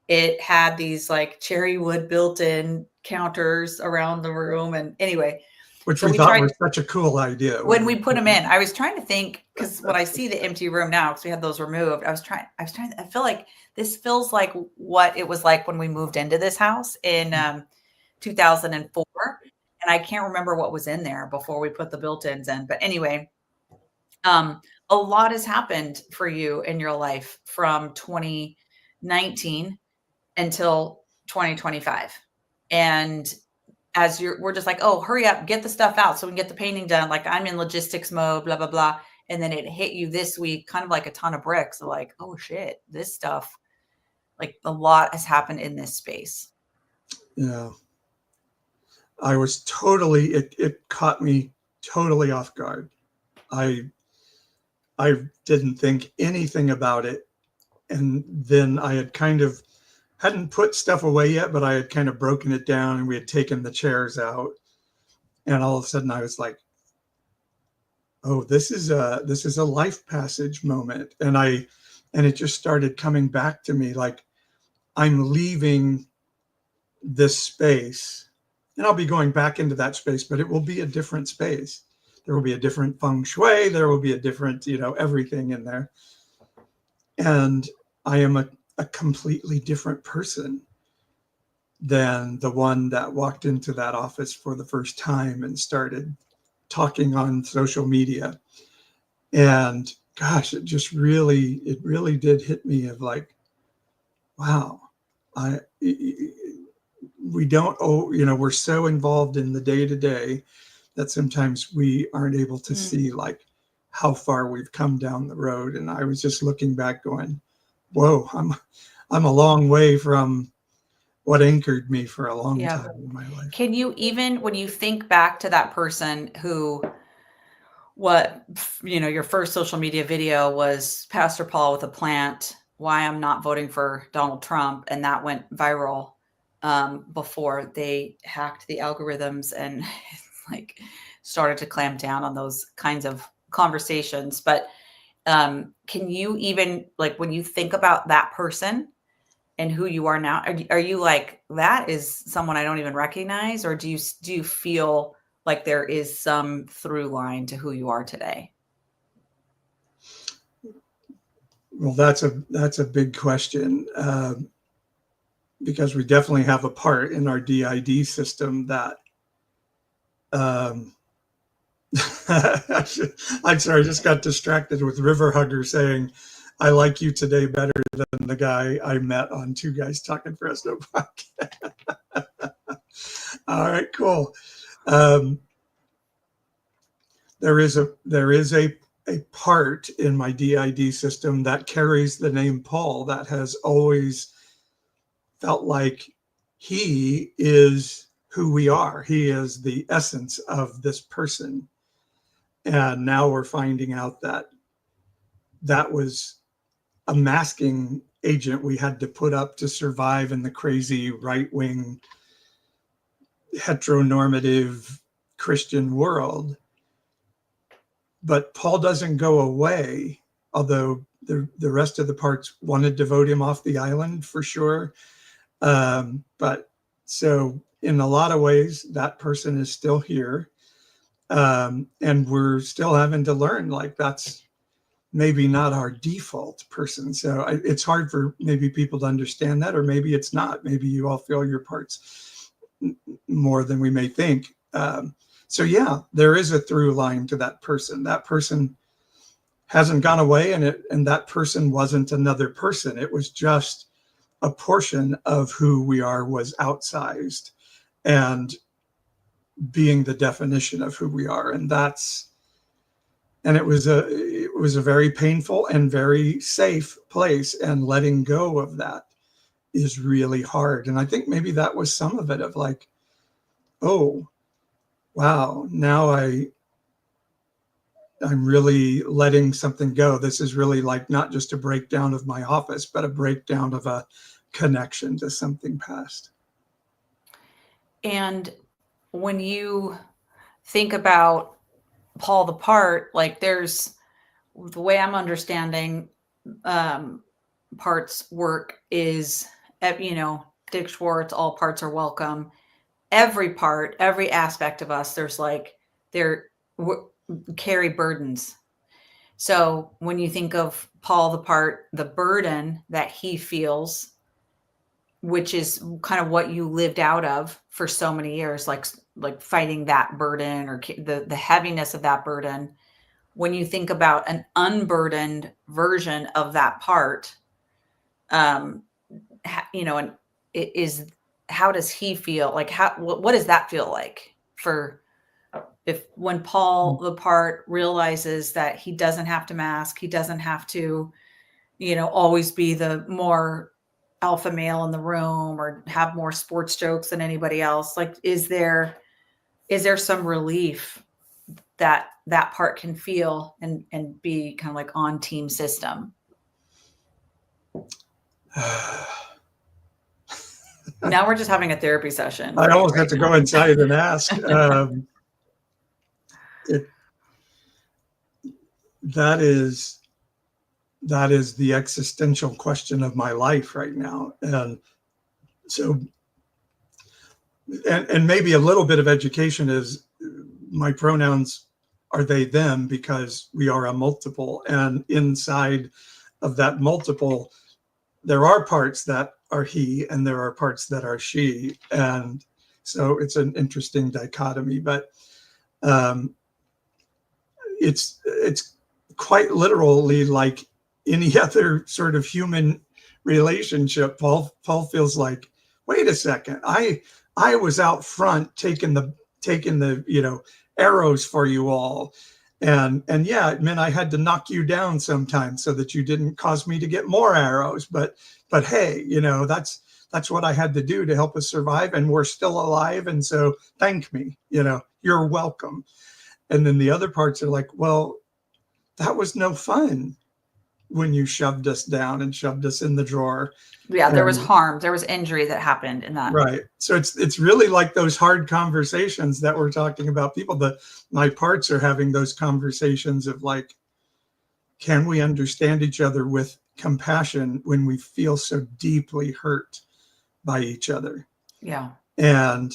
Speaker 3: It had these cherry wood built-in counters around the room. And anyway,
Speaker 2: which we thought was such a cool idea
Speaker 3: when we put them in. I was trying to think, because when I see the empty room now, because we had those removed, I feel like this feels like what it was like when we moved into this house in 2004. And I can't remember what was in there before we put the built-ins in. But anyway, A lot has happened for you in your life from 2019 until 2025. And as we're just like, oh, hurry up, get the stuff out so we can get the painting done. Like I'm in logistics mode, blah, blah, blah. And then it hit you this week, kind of like a ton of bricks. So like, oh shit, this stuff, like a lot has happened in this space.
Speaker 2: Yeah. I was totally, it caught me totally off guard. I didn't think anything about it. And then I had hadn't put stuff away yet, but I had kind of broken it down and we had taken the chairs out. And all of a sudden I was like, oh, this is a life passage moment. And it just started coming back to me like I'm leaving this space and I'll be going back into that space, but it will be a different space. There will be a different feng shui. There will be a different, everything in there. And I am a completely different person than the one that walked into that office for the first time and started talking on social media. And gosh, it really did hit me of like, wow, we don't we're so involved in the day to day that sometimes we aren't able to see like how far we've come down the road. And I was just looking back going, whoa, I'm a long way from what anchored me for a long time in my life.
Speaker 3: Can you, even when you think back to that person who, your first social media video was Pastor Paul with a plant, why I'm not voting for Donald Trump. And that went viral before they hacked the algorithms and like started to clamp down on those kinds of conversations. But can you even, like, when you think about that person and who you are now, are you like, that is someone I don't even recognize? Or do you feel like there is some through line to who you are today?
Speaker 2: Well, that's a big question, because we definitely have a part in our DID system that I'm sorry, I just got distracted with River Hugger saying, I like you today better than the guy I met on Two Guys Talking Fresno podcast. All right, cool. There is a part in my DID system that carries the name Paul that has always felt like he is who we are. He is the essence of this person. And now we're finding out that that was a masking agent we had to put up to survive in the crazy right-wing heteronormative Christian world. But Paul doesn't go away, although the rest of the parts wanted to vote him off the island for sure. But so in a lot of ways, that person is still here. And we're still having to learn, like, that's maybe not our default person. So it's hard for maybe people to understand that, or maybe it's not. Maybe you all feel your parts more than we may think. So yeah, there is a through line to that person. That person hasn't gone away, and that person wasn't another person. It was just a portion of who we are was outsized and being the definition of who we are. And it was a very painful and very safe place, and letting go of that is really hard. And I think maybe that was some of it, of like, oh, wow, now I'm really letting something go. This is really like not just a breakdown of my office, but a breakdown of a connection to something past.
Speaker 3: And when you think about Paul the part, like, there's, the way I'm understanding parts work is, Dick Schwartz, all parts are welcome. Every part, every aspect of us, there's like, carry burdens. So when you think of Paul the part, the burden that he feels, which is kind of what you lived out of for so many years, like fighting that burden, or the heaviness of that burden. when you think about an unburdened version of that part, and how does he feel? Like, what does that feel like when Paul, the part, realizes that he doesn't have to mask, he doesn't have to, always be the more alpha male in the room or have more sports jokes than anybody else. Like, is there some relief that part can feel and be kind of like on team system? Now we're just having a therapy session.
Speaker 2: I almost have to go inside and ask. That is the existential question of my life right now. And so, and maybe a little bit of education is my pronouns are they, them, because we are a multiple. And inside of that multiple, there are parts that are he and there are parts that are she. And so it's an interesting dichotomy, but it's quite literally like any other sort of human relationship. Paul feels like, wait a second, I was out front taking the arrows for you all, and yeah, it meant I had to knock you down sometimes so that you didn't cause me to get more arrows, but hey, that's what I had to do to help us survive, and we're still alive, and so thank me, you're welcome. And then the other parts are like, well, that was no fun when you shoved us down and shoved us in the drawer.
Speaker 3: Yeah, there was harm, there was injury that happened in that.
Speaker 2: Right. So it's really like those hard conversations that we're talking about. My parts are having those conversations of like, can we understand each other with compassion when we feel so deeply hurt by each other?
Speaker 3: Yeah.
Speaker 2: And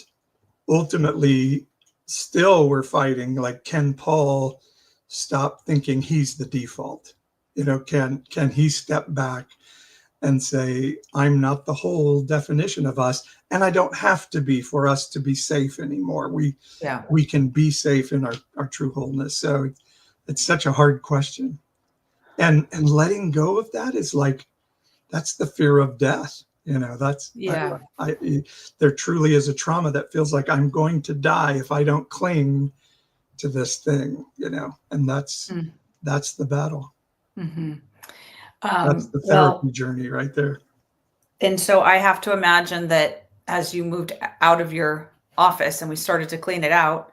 Speaker 2: ultimately, still we're fighting, like, can Paul stop thinking he's the default? Can he step back and say, I'm not the whole definition of us, and I don't have to be for us to be safe anymore. We can be safe in our true wholeness. So it's such a hard question. And letting go of that is like, that's the fear of death. There truly is a trauma that feels like I'm going to die if I don't cling to this thing, and that's the battle.
Speaker 3: Mm-hmm.
Speaker 2: That's the therapy journey right there.
Speaker 3: And so I have to imagine that as you moved out of your office and we started to clean it out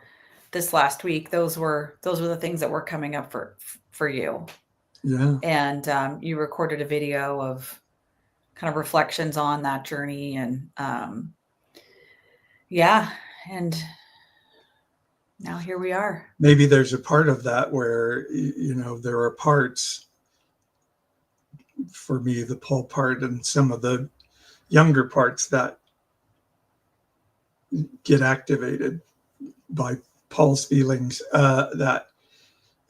Speaker 3: this last week, those were the things that were coming up for you.
Speaker 2: Yeah.
Speaker 3: And you recorded a video of kind of reflections on that journey. And and now here we are.
Speaker 2: Maybe there's a part of that where, there are parts, for me, the Paul part and some of the younger parts that get activated by Paul's feelings, that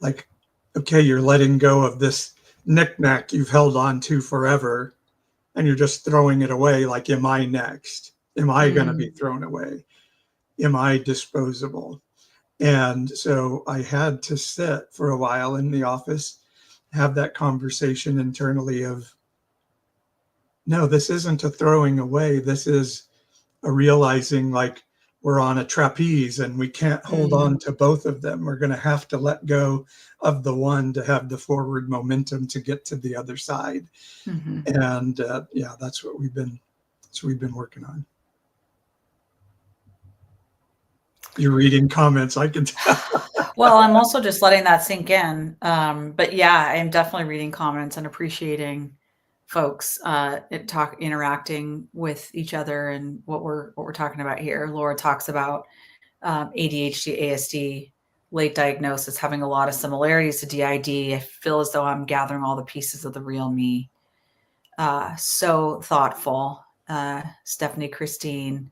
Speaker 2: like, okay, you're letting go of this knickknack you've held on to forever, and you're just throwing it away. Like, am I next? Am I going to be thrown away? Am I disposable? And so I had to sit for a while in the office, have that conversation internally of, no, this isn't a throwing away. This is a realizing, like, we're on a trapeze and we can't hold on to both of them. We're going to have to let go of the one to have the forward momentum to get to the other side. Mm-hmm. And that's what we've been working on. You're reading comments, I can tell.
Speaker 3: Well, I'm also just letting that sink in. But yeah, I'm definitely reading comments and appreciating folks interacting with each other and what we're talking about here. Laura talks about ADHD, ASD, late diagnosis, having a lot of similarities to DID. I feel as though I'm gathering all the pieces of the real me. So thoughtful. Stephanie Christine,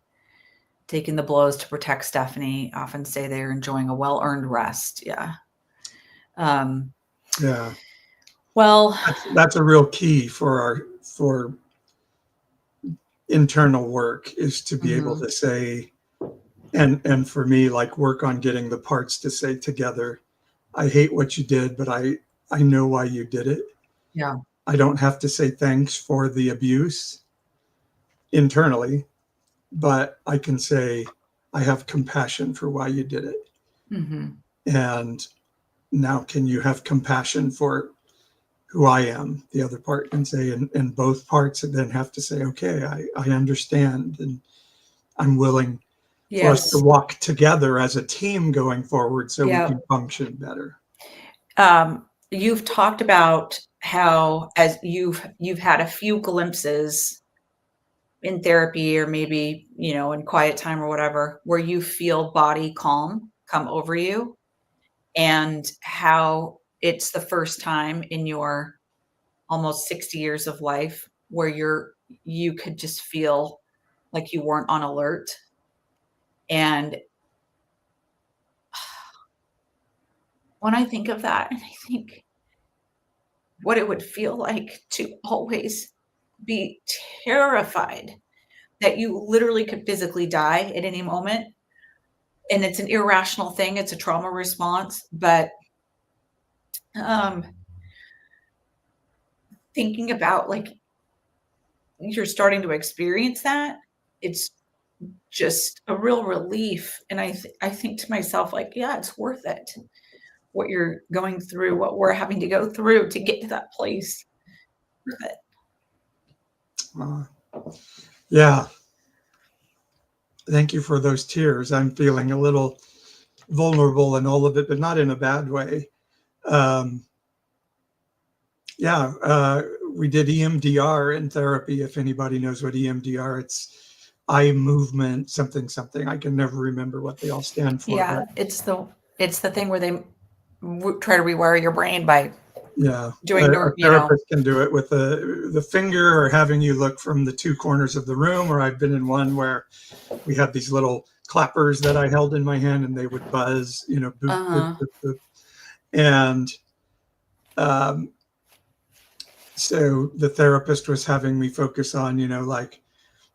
Speaker 3: taking the blows to protect Stephanie, often say they're enjoying a well-earned rest. Yeah.
Speaker 2: Yeah.
Speaker 3: Well,
Speaker 2: that's a real key for internal work, is to be able to say, and for me, like, work on getting the parts to say together, I hate what you did, but I know why you did it.
Speaker 3: Yeah.
Speaker 2: I don't have to say thanks for the abuse internally, but I can say I have compassion for why you did it.
Speaker 3: Mm-hmm.
Speaker 2: And now can you have compassion for who I am, the other part, and say, and both parts then have to say, okay, I understand, and I'm willing for us to
Speaker 3: Yes.
Speaker 2: walk together as a team going forward so we
Speaker 3: Yeah.
Speaker 2: can function better.
Speaker 3: You've talked about how as you've had a few glimpses in therapy or maybe, in quiet time or whatever, where you feel body calm come over you, and how it's the first time in your almost 60 years of life where you could just feel like you weren't on alert. And when I think of that, and I think what it would feel like to always be terrified that you literally could physically die at any moment. And it's an irrational thing. It's a trauma response. But um, thinking about like you're starting to experience that, it's just a real relief. And I think to myself, like, yeah, it's worth it. What you're going through, what we're having to go through to get to that place. Worth it.
Speaker 2: Yeah. Thank you for those tears. I'm feeling a little vulnerable in all of it, but not in a bad way. We did EMDR in therapy. If anybody knows what EMDR, it's eye movement, something. I can never remember what they all stand for.
Speaker 3: Yeah, it's the thing where they try to rewire your brain by doing
Speaker 2: a therapist can do it with the finger, or having you look from the two corners of the room. Or I've been in one where we had these little clappers that I held in my hand, and they would buzz, boop, boop, boop, boop. And so the therapist was having me focus on, like,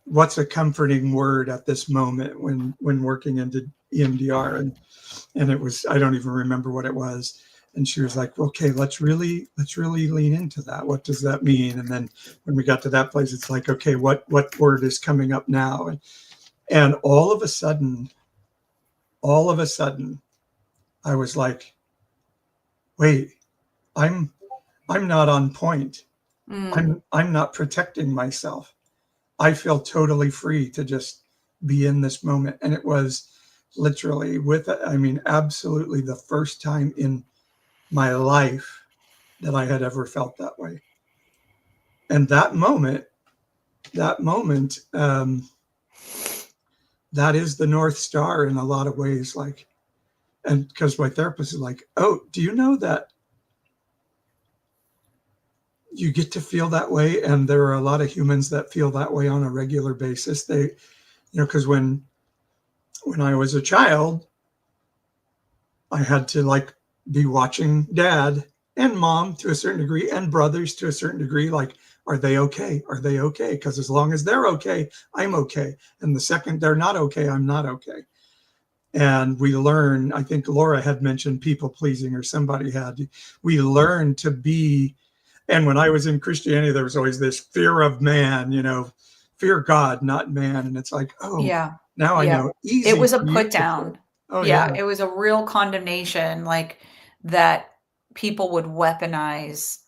Speaker 2: what's a comforting word at this moment when working into EMDR, and it was, I don't even remember what it was. And she was like, okay, let's really lean into that. What does that mean? And then when we got to that place, it's like, okay, what word is coming up now? And all of a sudden, I was like, wait, I'm not on point. I'm not protecting myself. I feel totally free to just be in this moment. And it was literally absolutely the first time in my life that I had ever felt that way. And that moment, that is the North Star in a lot of ways. Like, and because my therapist is like, oh, do you know that you get to feel that way? And there are a lot of humans that feel that way on a regular basis. They, because when I was a child, I had to like be watching dad and mom to a certain degree, and brothers to a certain degree. Like, are they okay? Are they okay? Because as long as they're okay, I'm okay. And the second they're not okay, I'm not okay. And we learn, I think Laura had mentioned people pleasing, or somebody had, we learn to be. And when I was in Christianity, there was always this fear of man, fear God, not man. And it's like, oh,
Speaker 3: yeah.
Speaker 2: now I know. Easy.
Speaker 3: It was a put down.
Speaker 2: Oh, yeah.
Speaker 3: It was a real condemnation, like that people would weaponize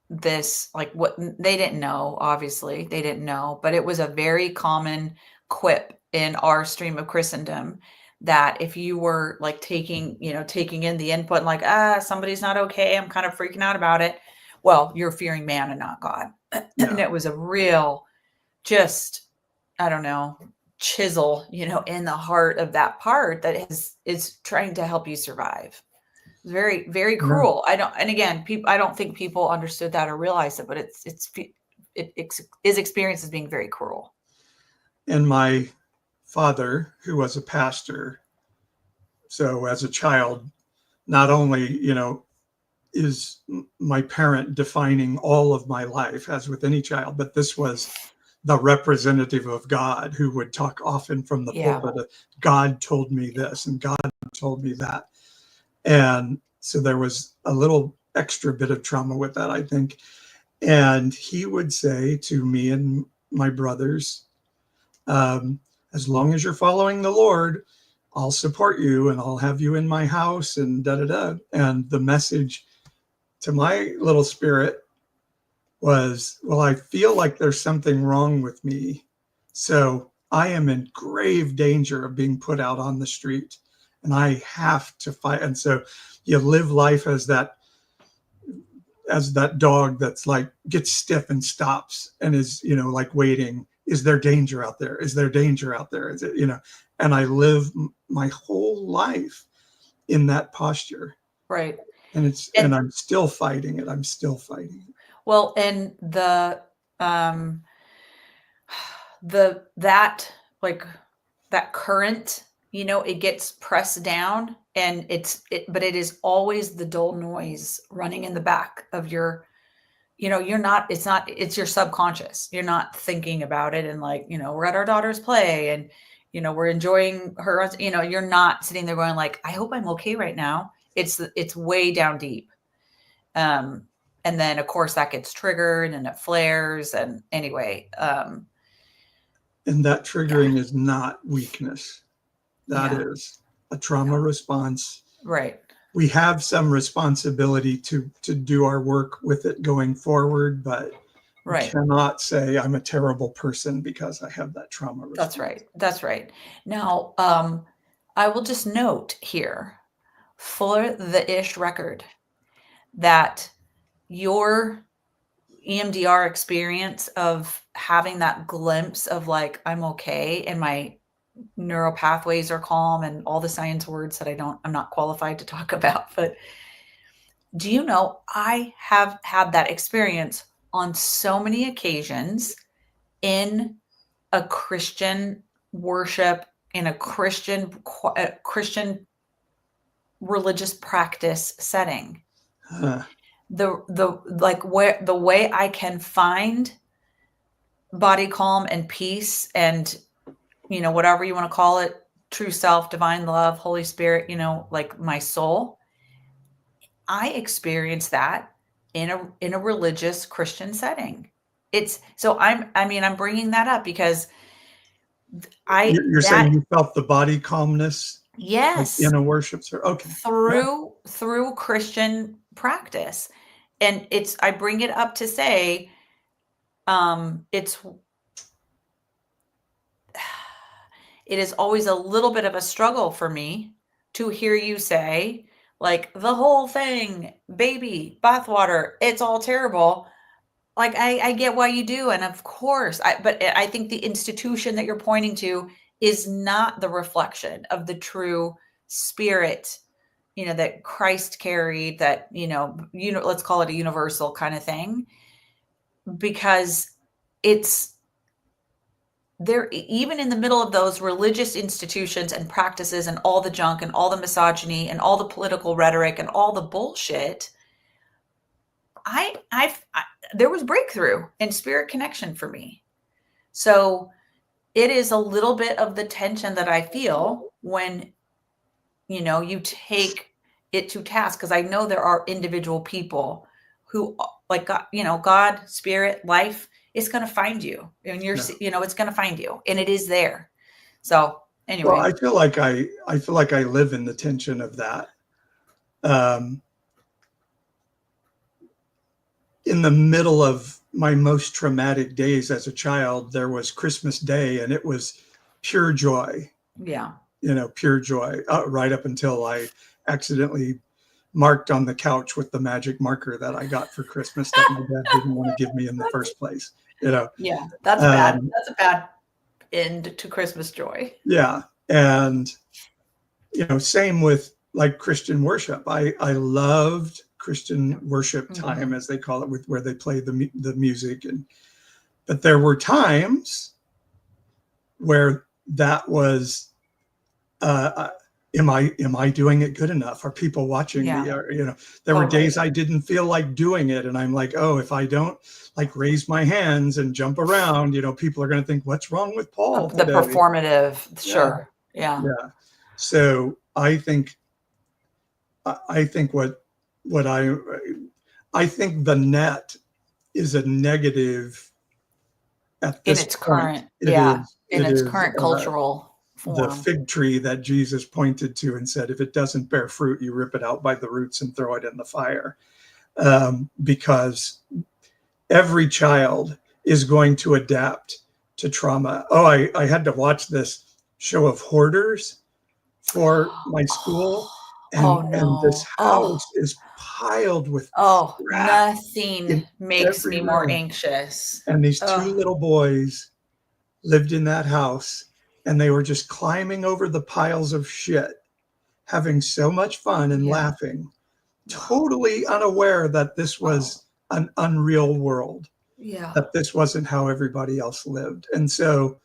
Speaker 3: this, like what they didn't know, obviously they didn't know, but it was a very common quip in our stream of Christendom, that if you were like taking in the input, like, somebody's not okay, I'm kind of freaking out about it. Well, you're fearing man and not God.
Speaker 2: Yeah.
Speaker 3: And it was a real, just, I don't know, chisel, in the heart of that part that is trying to help you survive. It's very, very cruel. I don't think people understood that or realized it, but it is experienced as being very cruel.
Speaker 2: And my father, who was a pastor, so as a child, not only, is my parent defining all of my life, as with any child, but this was the representative of God, who would talk often from the pulpit of, God told me this and God told me that. And So there was a little extra bit of trauma with that, I think. And he would say to me and my brothers, as long as you're following the Lord, I'll support you and I'll have you in my house and da da da. And the message to my little spirit was, well, I feel like there's something wrong with me. So I am in grave danger of being put out on the street and I have to fight. And so you live life as that dog that's like gets stiff and stops and is, like waiting. Is there danger out there? Is there danger out there? Is it, and I live my whole life in that posture.
Speaker 3: Right.
Speaker 2: And I'm still fighting it. I'm still fighting it.
Speaker 3: Well, and that current, it gets pressed down and but it is always the dull noise running in the back of your, it's your subconscious. You're not thinking about it. And we're at our daughter's play and, we're enjoying her, you're not sitting there going like, I hope I'm okay right now. It's way down deep. And then of course that gets triggered and it flares. And anyway,
Speaker 2: and that triggering is not weakness. That is a trauma response.
Speaker 3: Right.
Speaker 2: We have some responsibility to do our work with it going forward, but we cannot say I'm a terrible person because I have that trauma response.
Speaker 3: That's right. That's right. Now, I will just note here for the Ish record that your EMDR experience of having that glimpse of like, I'm okay and my neural pathways are calm and all the science words that I'm not qualified to talk about, but do you know, I have had that experience on so many occasions in a Christian worship, in a Christian religious practice setting. The way I can find body calm and peace and, whatever you want to call it, true self, divine love, Holy Spirit, like my soul, I experienced that in a religious Christian setting. I'm bringing that up because
Speaker 2: you're saying you felt the body calmness.
Speaker 3: Yes.
Speaker 2: In a worship service. Okay.
Speaker 3: Through Christian practice. And I bring it up to say, it is always a little bit of a struggle for me to hear you say like the whole thing, baby, bathwater, it's all terrible. Like, I get why you do. And of course, but I think the institution that you're pointing to is not the reflection of the true spirit, that Christ carried, that, let's call it a universal kind of thing, because it's there, even in the middle of those religious institutions and practices and all the junk and all the misogyny and all the political rhetoric and all the bullshit, there was breakthrough and spirit connection for me. So it is a little bit of the tension that I feel when, you take it to task. Cause I know there are individual people who like God, God, spirit, life is going to find you and it's going to find you and it is there. So anyway,
Speaker 2: well, I feel like I live in the tension of that. In the middle of my most traumatic days as a child, there was Christmas Day and it was pure joy.
Speaker 3: Yeah.
Speaker 2: Pure joy, right up until I accidentally marked on the couch with the magic marker that I got for Christmas that my dad didn't want to give me in the first place.
Speaker 3: Yeah, that's bad. That's a bad end to Christmas joy.
Speaker 2: Yeah. And, same with like Christian worship. I loved Christian worship time, as they call it, where they play the music. But there were times where that was, am I doing it good enough? Are people watching me? Or, there were days I didn't feel like doing it. And I'm like, oh, if I don't like raise my hands and jump around, people are going to think, what's wrong with Paul
Speaker 3: today? The performative. Sure. Yeah.
Speaker 2: So I think I think what I think the net is a negative at
Speaker 3: In
Speaker 2: this
Speaker 3: its
Speaker 2: point.
Speaker 3: current, yeah, in
Speaker 2: It
Speaker 3: its
Speaker 2: is
Speaker 3: current cultural
Speaker 2: the
Speaker 3: form.
Speaker 2: fig tree that Jesus pointed to and said, if it doesn't bear fruit, you rip it out by the roots and throw it in the fire. Because every child is going to adapt to trauma. Oh, I had to watch this show of hoarders for my school,
Speaker 3: Oh
Speaker 2: and this
Speaker 3: no.
Speaker 2: house is piled with
Speaker 3: Oh,
Speaker 2: crap
Speaker 3: nothing
Speaker 2: in
Speaker 3: makes
Speaker 2: every
Speaker 3: me more
Speaker 2: room.
Speaker 3: anxious.
Speaker 2: And these two
Speaker 3: Oh,
Speaker 2: little boys lived in that house, and they were just climbing over the piles of shit, having so much fun and
Speaker 3: yeah.
Speaker 2: laughing, totally unaware that this was an unreal world,
Speaker 3: Yeah.
Speaker 2: that this wasn't how everybody else lived. And so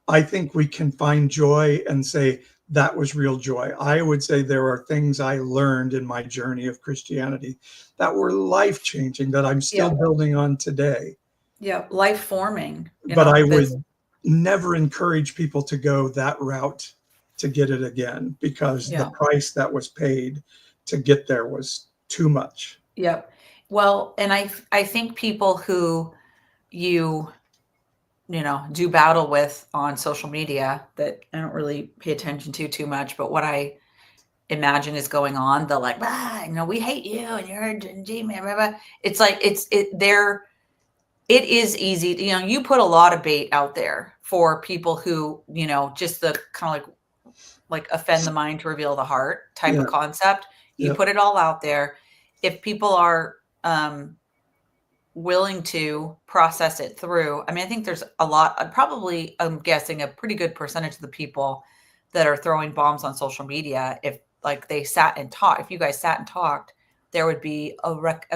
Speaker 2: I think we can find joy and say that was real joy. I would say there are things I learned in my journey of Christianity that were life changing that I'm still
Speaker 3: Yeah.
Speaker 2: building on today.
Speaker 3: Yeah. Life forming,
Speaker 2: But I
Speaker 3: this.
Speaker 2: would never encourage people to go that route to get it again, because the
Speaker 3: Yeah.
Speaker 2: price that was paid to get there was too much.
Speaker 3: Yep. Well, and I think people who you do battle with on social media that I don't really pay attention to too much, but what I imagine is going on, they're like, we hate you and you're a G man, blah, blah. It's like it is easy. You put a lot of bait out there for people who, just the kind of like offend the mind to reveal the heart type
Speaker 2: Yeah.
Speaker 3: of concept. You
Speaker 2: Yeah.
Speaker 3: put it all out there. If people are willing to process it through, I mean, I think there's a lot, probably, I'm guessing a pretty good percentage of the people that are throwing bombs on social media, if like they sat and talked, if you guys sat and talked, there would be a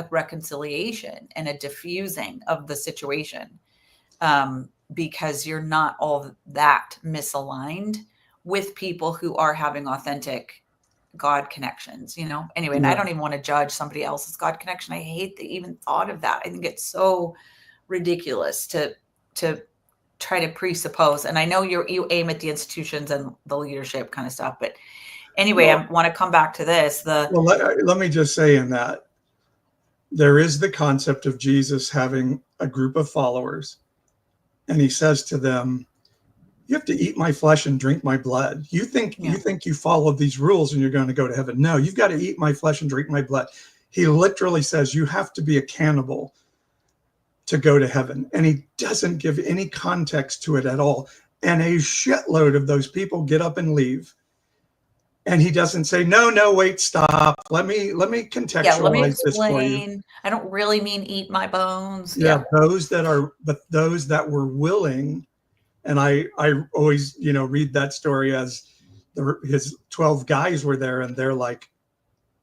Speaker 3: reconciliation and a diffusing of the situation, because you're not all that misaligned with people who are having authentic God connections, anyway. And I
Speaker 2: Yeah.
Speaker 3: don't even want to judge somebody else's God connection. I hate the even thought of that. I think it's so ridiculous to try to presuppose. And I know you aim at the institutions and the leadership kind of stuff, but anyway,
Speaker 2: Well,
Speaker 3: I want to come back to this.
Speaker 2: well, let me just say in that there is the concept of Jesus having a group of followers, and he says to them, you have to eat my flesh and drink my blood. You think you follow these rules and you're going to go to heaven. No, you've got to eat my flesh and drink my blood. He literally says you have to be a cannibal to go to heaven. And he doesn't give any context to it at all. And a shitload of those people get up and leave. And he doesn't say, no, wait, stop. Let me contextualize
Speaker 3: let me
Speaker 2: this for you.
Speaker 3: explain. I don't really mean eat my bones.
Speaker 2: Yeah, those that were willing. And I always, read that story as his 12 guys were there, and they're like,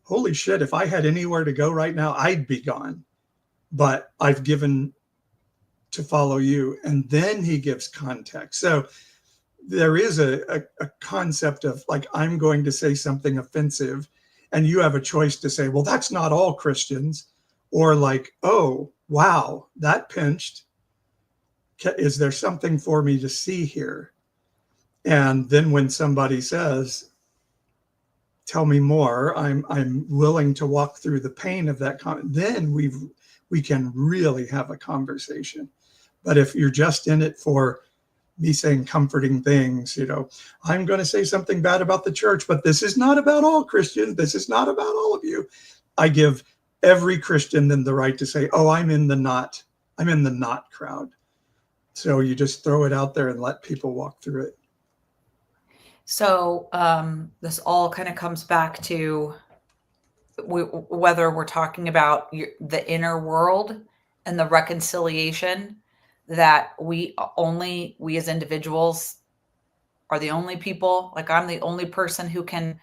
Speaker 2: holy shit, if I had anywhere to go right now, I'd be gone. But I've given to follow you. And then he gives context. So there is a concept of like, I'm going to say something offensive, and you have a choice to say, well, that's not all Christians, or like, oh, wow, that pinched. Is there something for me to see here? And then when somebody says, tell me more, I'm willing to walk through the pain of that. Then we can really have a conversation. But if you're just in it for me saying comforting things, I'm going to say something bad about the church, but this is not about all Christians. This is not about all of you. I give every Christian then the right to say, oh, I'm in the not crowd. So you just throw it out there and let people walk through it.
Speaker 3: So this all kind of comes back to whether we're talking about the inner world and the reconciliation that we as individuals are the only people. Like, I'm the only person who can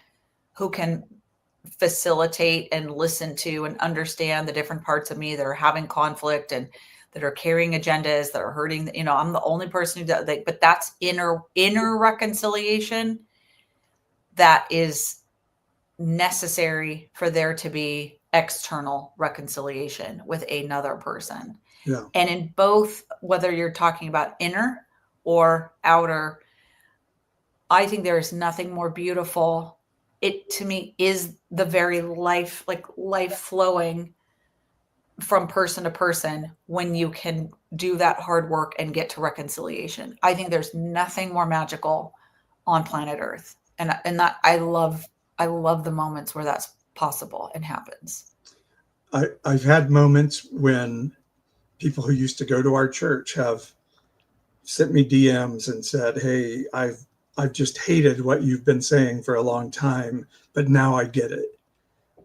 Speaker 3: facilitate and listen to and understand the different parts of me that are having conflict and that are carrying agendas that are hurting. I'm the only person who does. But that's inner reconciliation that is necessary for there to be external reconciliation with another person.
Speaker 2: Yeah.
Speaker 3: And in both, whether you're talking about inner or outer, I think there is nothing more beautiful it to me is the very life flowing from person to person when you can do that hard work and get to reconciliation. I think there's nothing more magical on planet Earth. And that I love the moments where that's possible and happens.
Speaker 2: I've had moments when people who used to go to our church have sent me DMs and said, "Hey, I've just hated what you've been saying for a long time, but now I get it."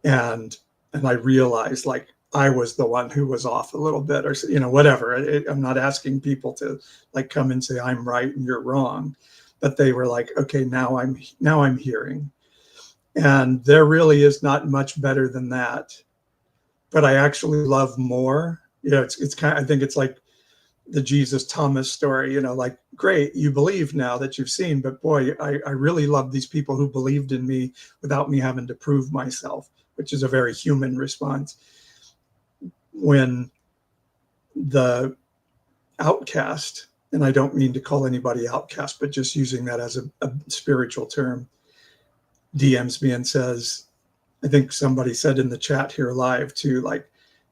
Speaker 2: And I realized like I was the one who was off a little bit, or whatever. I'm not asking people to like come and say I'm right and you're wrong, but they were like, "Okay, now I'm hearing." And there really is not much better than that. But I actually love more. It's kind of, I think it's like the Jesus Thomas story, like, great, you believe now that you've seen, but boy, I really love these people who believed in me without me having to prove myself, which is a very human response. When the outcast, and I don't mean to call anybody outcast, but just using that as a spiritual term, DMs me and says, I think somebody said in the chat here live too, like,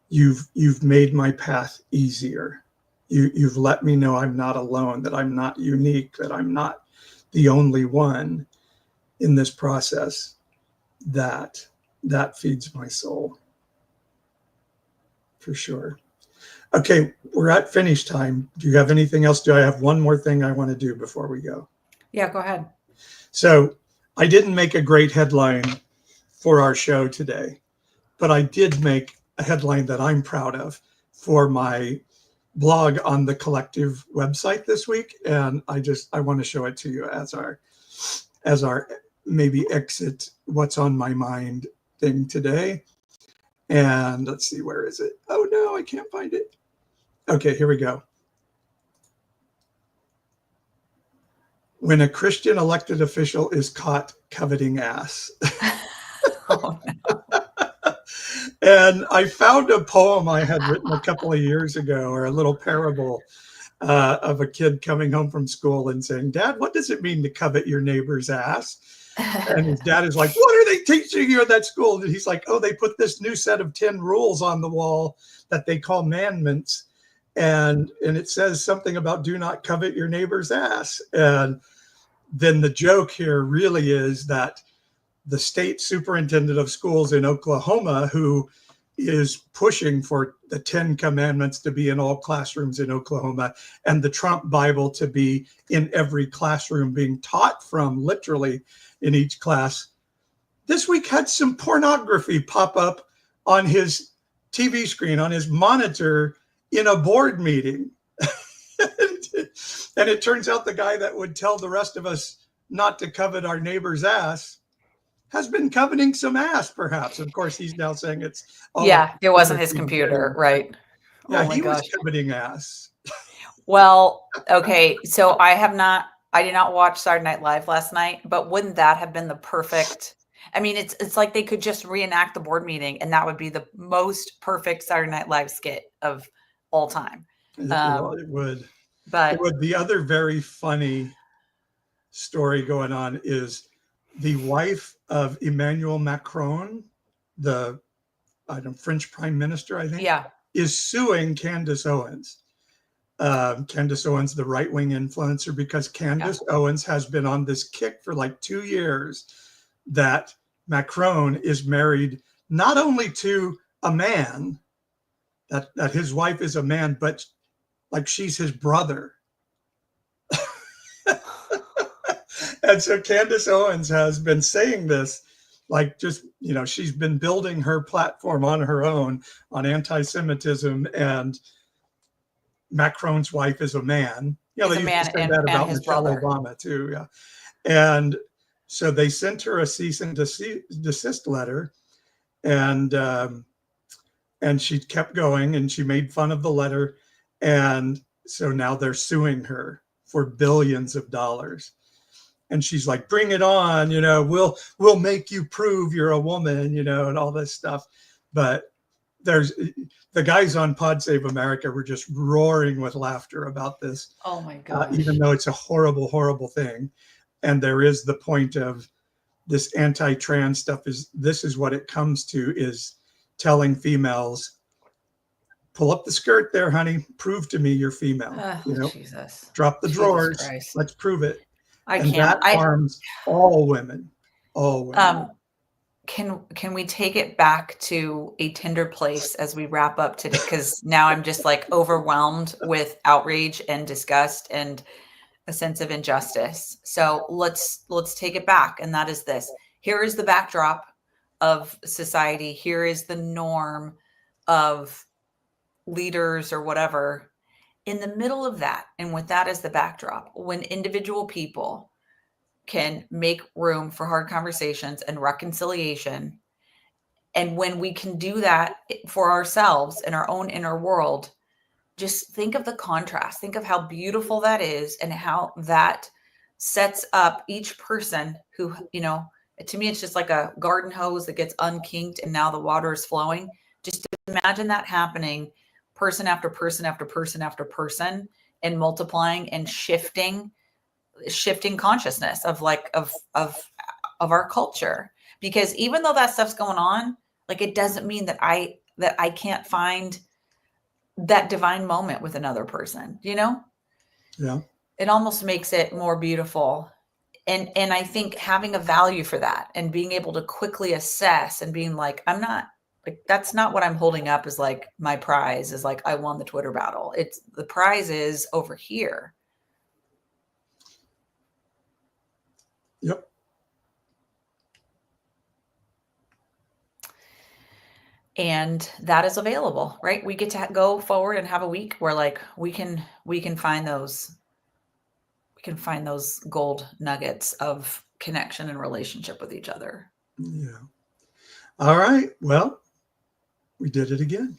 Speaker 2: you've made my path easier. You've let me know I'm not alone, that I'm not unique, that I'm not the only one in this process. That feeds my soul for sure. Okay, we're at finish time. Do you have anything else? Do I have one more thing I want to do before we go?
Speaker 3: Yeah, go ahead.
Speaker 2: So I didn't make a great headline for our show today, but I did make a headline that I'm proud of for my blog on the Collective website this week. And I want to show it to you as our maybe exit what's on my mind thing today. And let's see, where is it? Oh no, I can't find it. Okay, here we go. When a Christian elected official is caught coveting ass.
Speaker 3: Oh, no.
Speaker 2: And I found a poem I had written a couple of years ago, or a little parable of a kid coming home from school and saying, "Dad, what does it mean to covet your neighbor's ass?" And his dad is like, "What are they teaching you at that school?" And he's like, "Oh, they put this new set of 10 rules on the wall that they call mandments. And it says something about do not covet your neighbor's ass." And then the joke here really is that the state superintendent of schools in Oklahoma, who is pushing for the 10 commandments to be in all classrooms in Oklahoma and the Trump Bible to be in every classroom being taught from literally in each class, this week had some pornography pop up on his TV screen, on his monitor in a board meeting. And it turns out the guy that would tell the rest of us not to covet our neighbor's ass has been coveting some ass, perhaps. Of course, he's now saying it's
Speaker 3: it wasn't his computer, right?
Speaker 2: Yeah,
Speaker 3: oh my
Speaker 2: he
Speaker 3: gosh.
Speaker 2: was coveting ass.
Speaker 3: Well, okay, so I did not watch Saturday Night Live last night, but wouldn't that have been the perfect? I mean, it's like they could just reenact the board meeting, and that would be the most perfect Saturday Night Live skit of all time.
Speaker 2: Well, it would.
Speaker 3: But
Speaker 2: it would. The other very funny story going on is the wife of Emmanuel Macron, the French prime minister, I think, is suing Candace Owens. Candace Owens, the right-wing influencer, because Candace Owens has been on this kick for like 2 years that Macron is married not only to a man, that his wife is a man, but like she's his brother. And so Candace Owens has been saying this, like, just, she's been building her platform on her own on anti-Semitism, and Macron's wife is a man. They used to say that about Michelle Obama too. Yeah. And so they sent her a cease and desist letter, and she kept going, and she made fun of the letter. And so now they're suing her for billions of dollars. And she's like, "Bring it on, we'll make you prove you're a woman, and all this stuff." But there's the guys on Pod Save America were just roaring with laughter about this.
Speaker 3: Oh my gosh.
Speaker 2: Even though it's a horrible, horrible thing. And there is the point of this anti-trans stuff this is what it comes to, is telling females, pull up the skirt there, honey. Prove to me you're female.
Speaker 3: Jesus.
Speaker 2: Drop the
Speaker 3: Jesus
Speaker 2: drawers.
Speaker 3: Christ.
Speaker 2: Let's prove it.
Speaker 3: And
Speaker 2: that harms all women. All women.
Speaker 3: Can we take it back to a tender place as we wrap up today? Because now I'm just like overwhelmed with outrage and disgust and a sense of injustice. So let's take it back. And that is this. Here is the backdrop of society. Here is the norm of leaders or whatever. In the middle of that, and with that as the backdrop, when individual people can make room for hard conversations and reconciliation, and when we can do that for ourselves in our own inner world, just think of the contrast. Think of how beautiful that is and how that sets up each person who, to me, it's just like a garden hose that gets unkinked and now the water is flowing. Just imagine that happening, person after person after person after person, and multiplying and shifting consciousness of our culture. Because even though that stuff's going on, like, it doesn't mean that I can't find that divine moment with another person, Yeah. It almost makes it more beautiful. And I think having a value for that and being able to quickly assess and being like, that's not what I'm holding up as like my prize, is like, I won the Twitter battle. It's the prize is over here.
Speaker 2: Yep.
Speaker 3: And that is available, right? We get to go forward and have a week where like we can find those gold nuggets of connection and relationship with each other.
Speaker 2: Yeah. All right. Well, we did it again.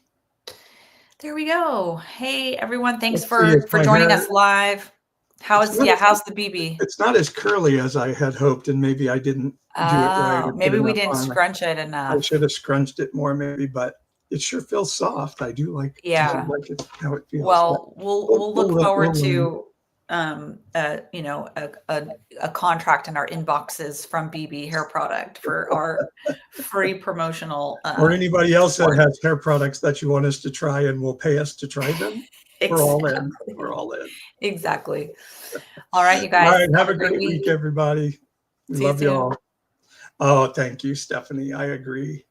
Speaker 3: There we go. Hey everyone, thanks for joining us live. How's the BB?
Speaker 2: It's not as curly as I had hoped, and maybe I didn't do it right.
Speaker 3: Maybe we didn't scrunch it enough.
Speaker 2: I should have scrunched it more, maybe, but it sure feels soft. I do like.
Speaker 3: Yeah.
Speaker 2: I like it, how it feels.
Speaker 3: Well, we'll look forward to a contract in our inboxes from BB Hair Product for our free promotional.
Speaker 2: Or anybody else that has hair products that you want us to try and will pay us to try them. We're all in. We're all in.
Speaker 3: Exactly. All right, you guys.
Speaker 2: All right. Have a great week, everybody. We love you all. Oh, thank you, Stephanie. I agree.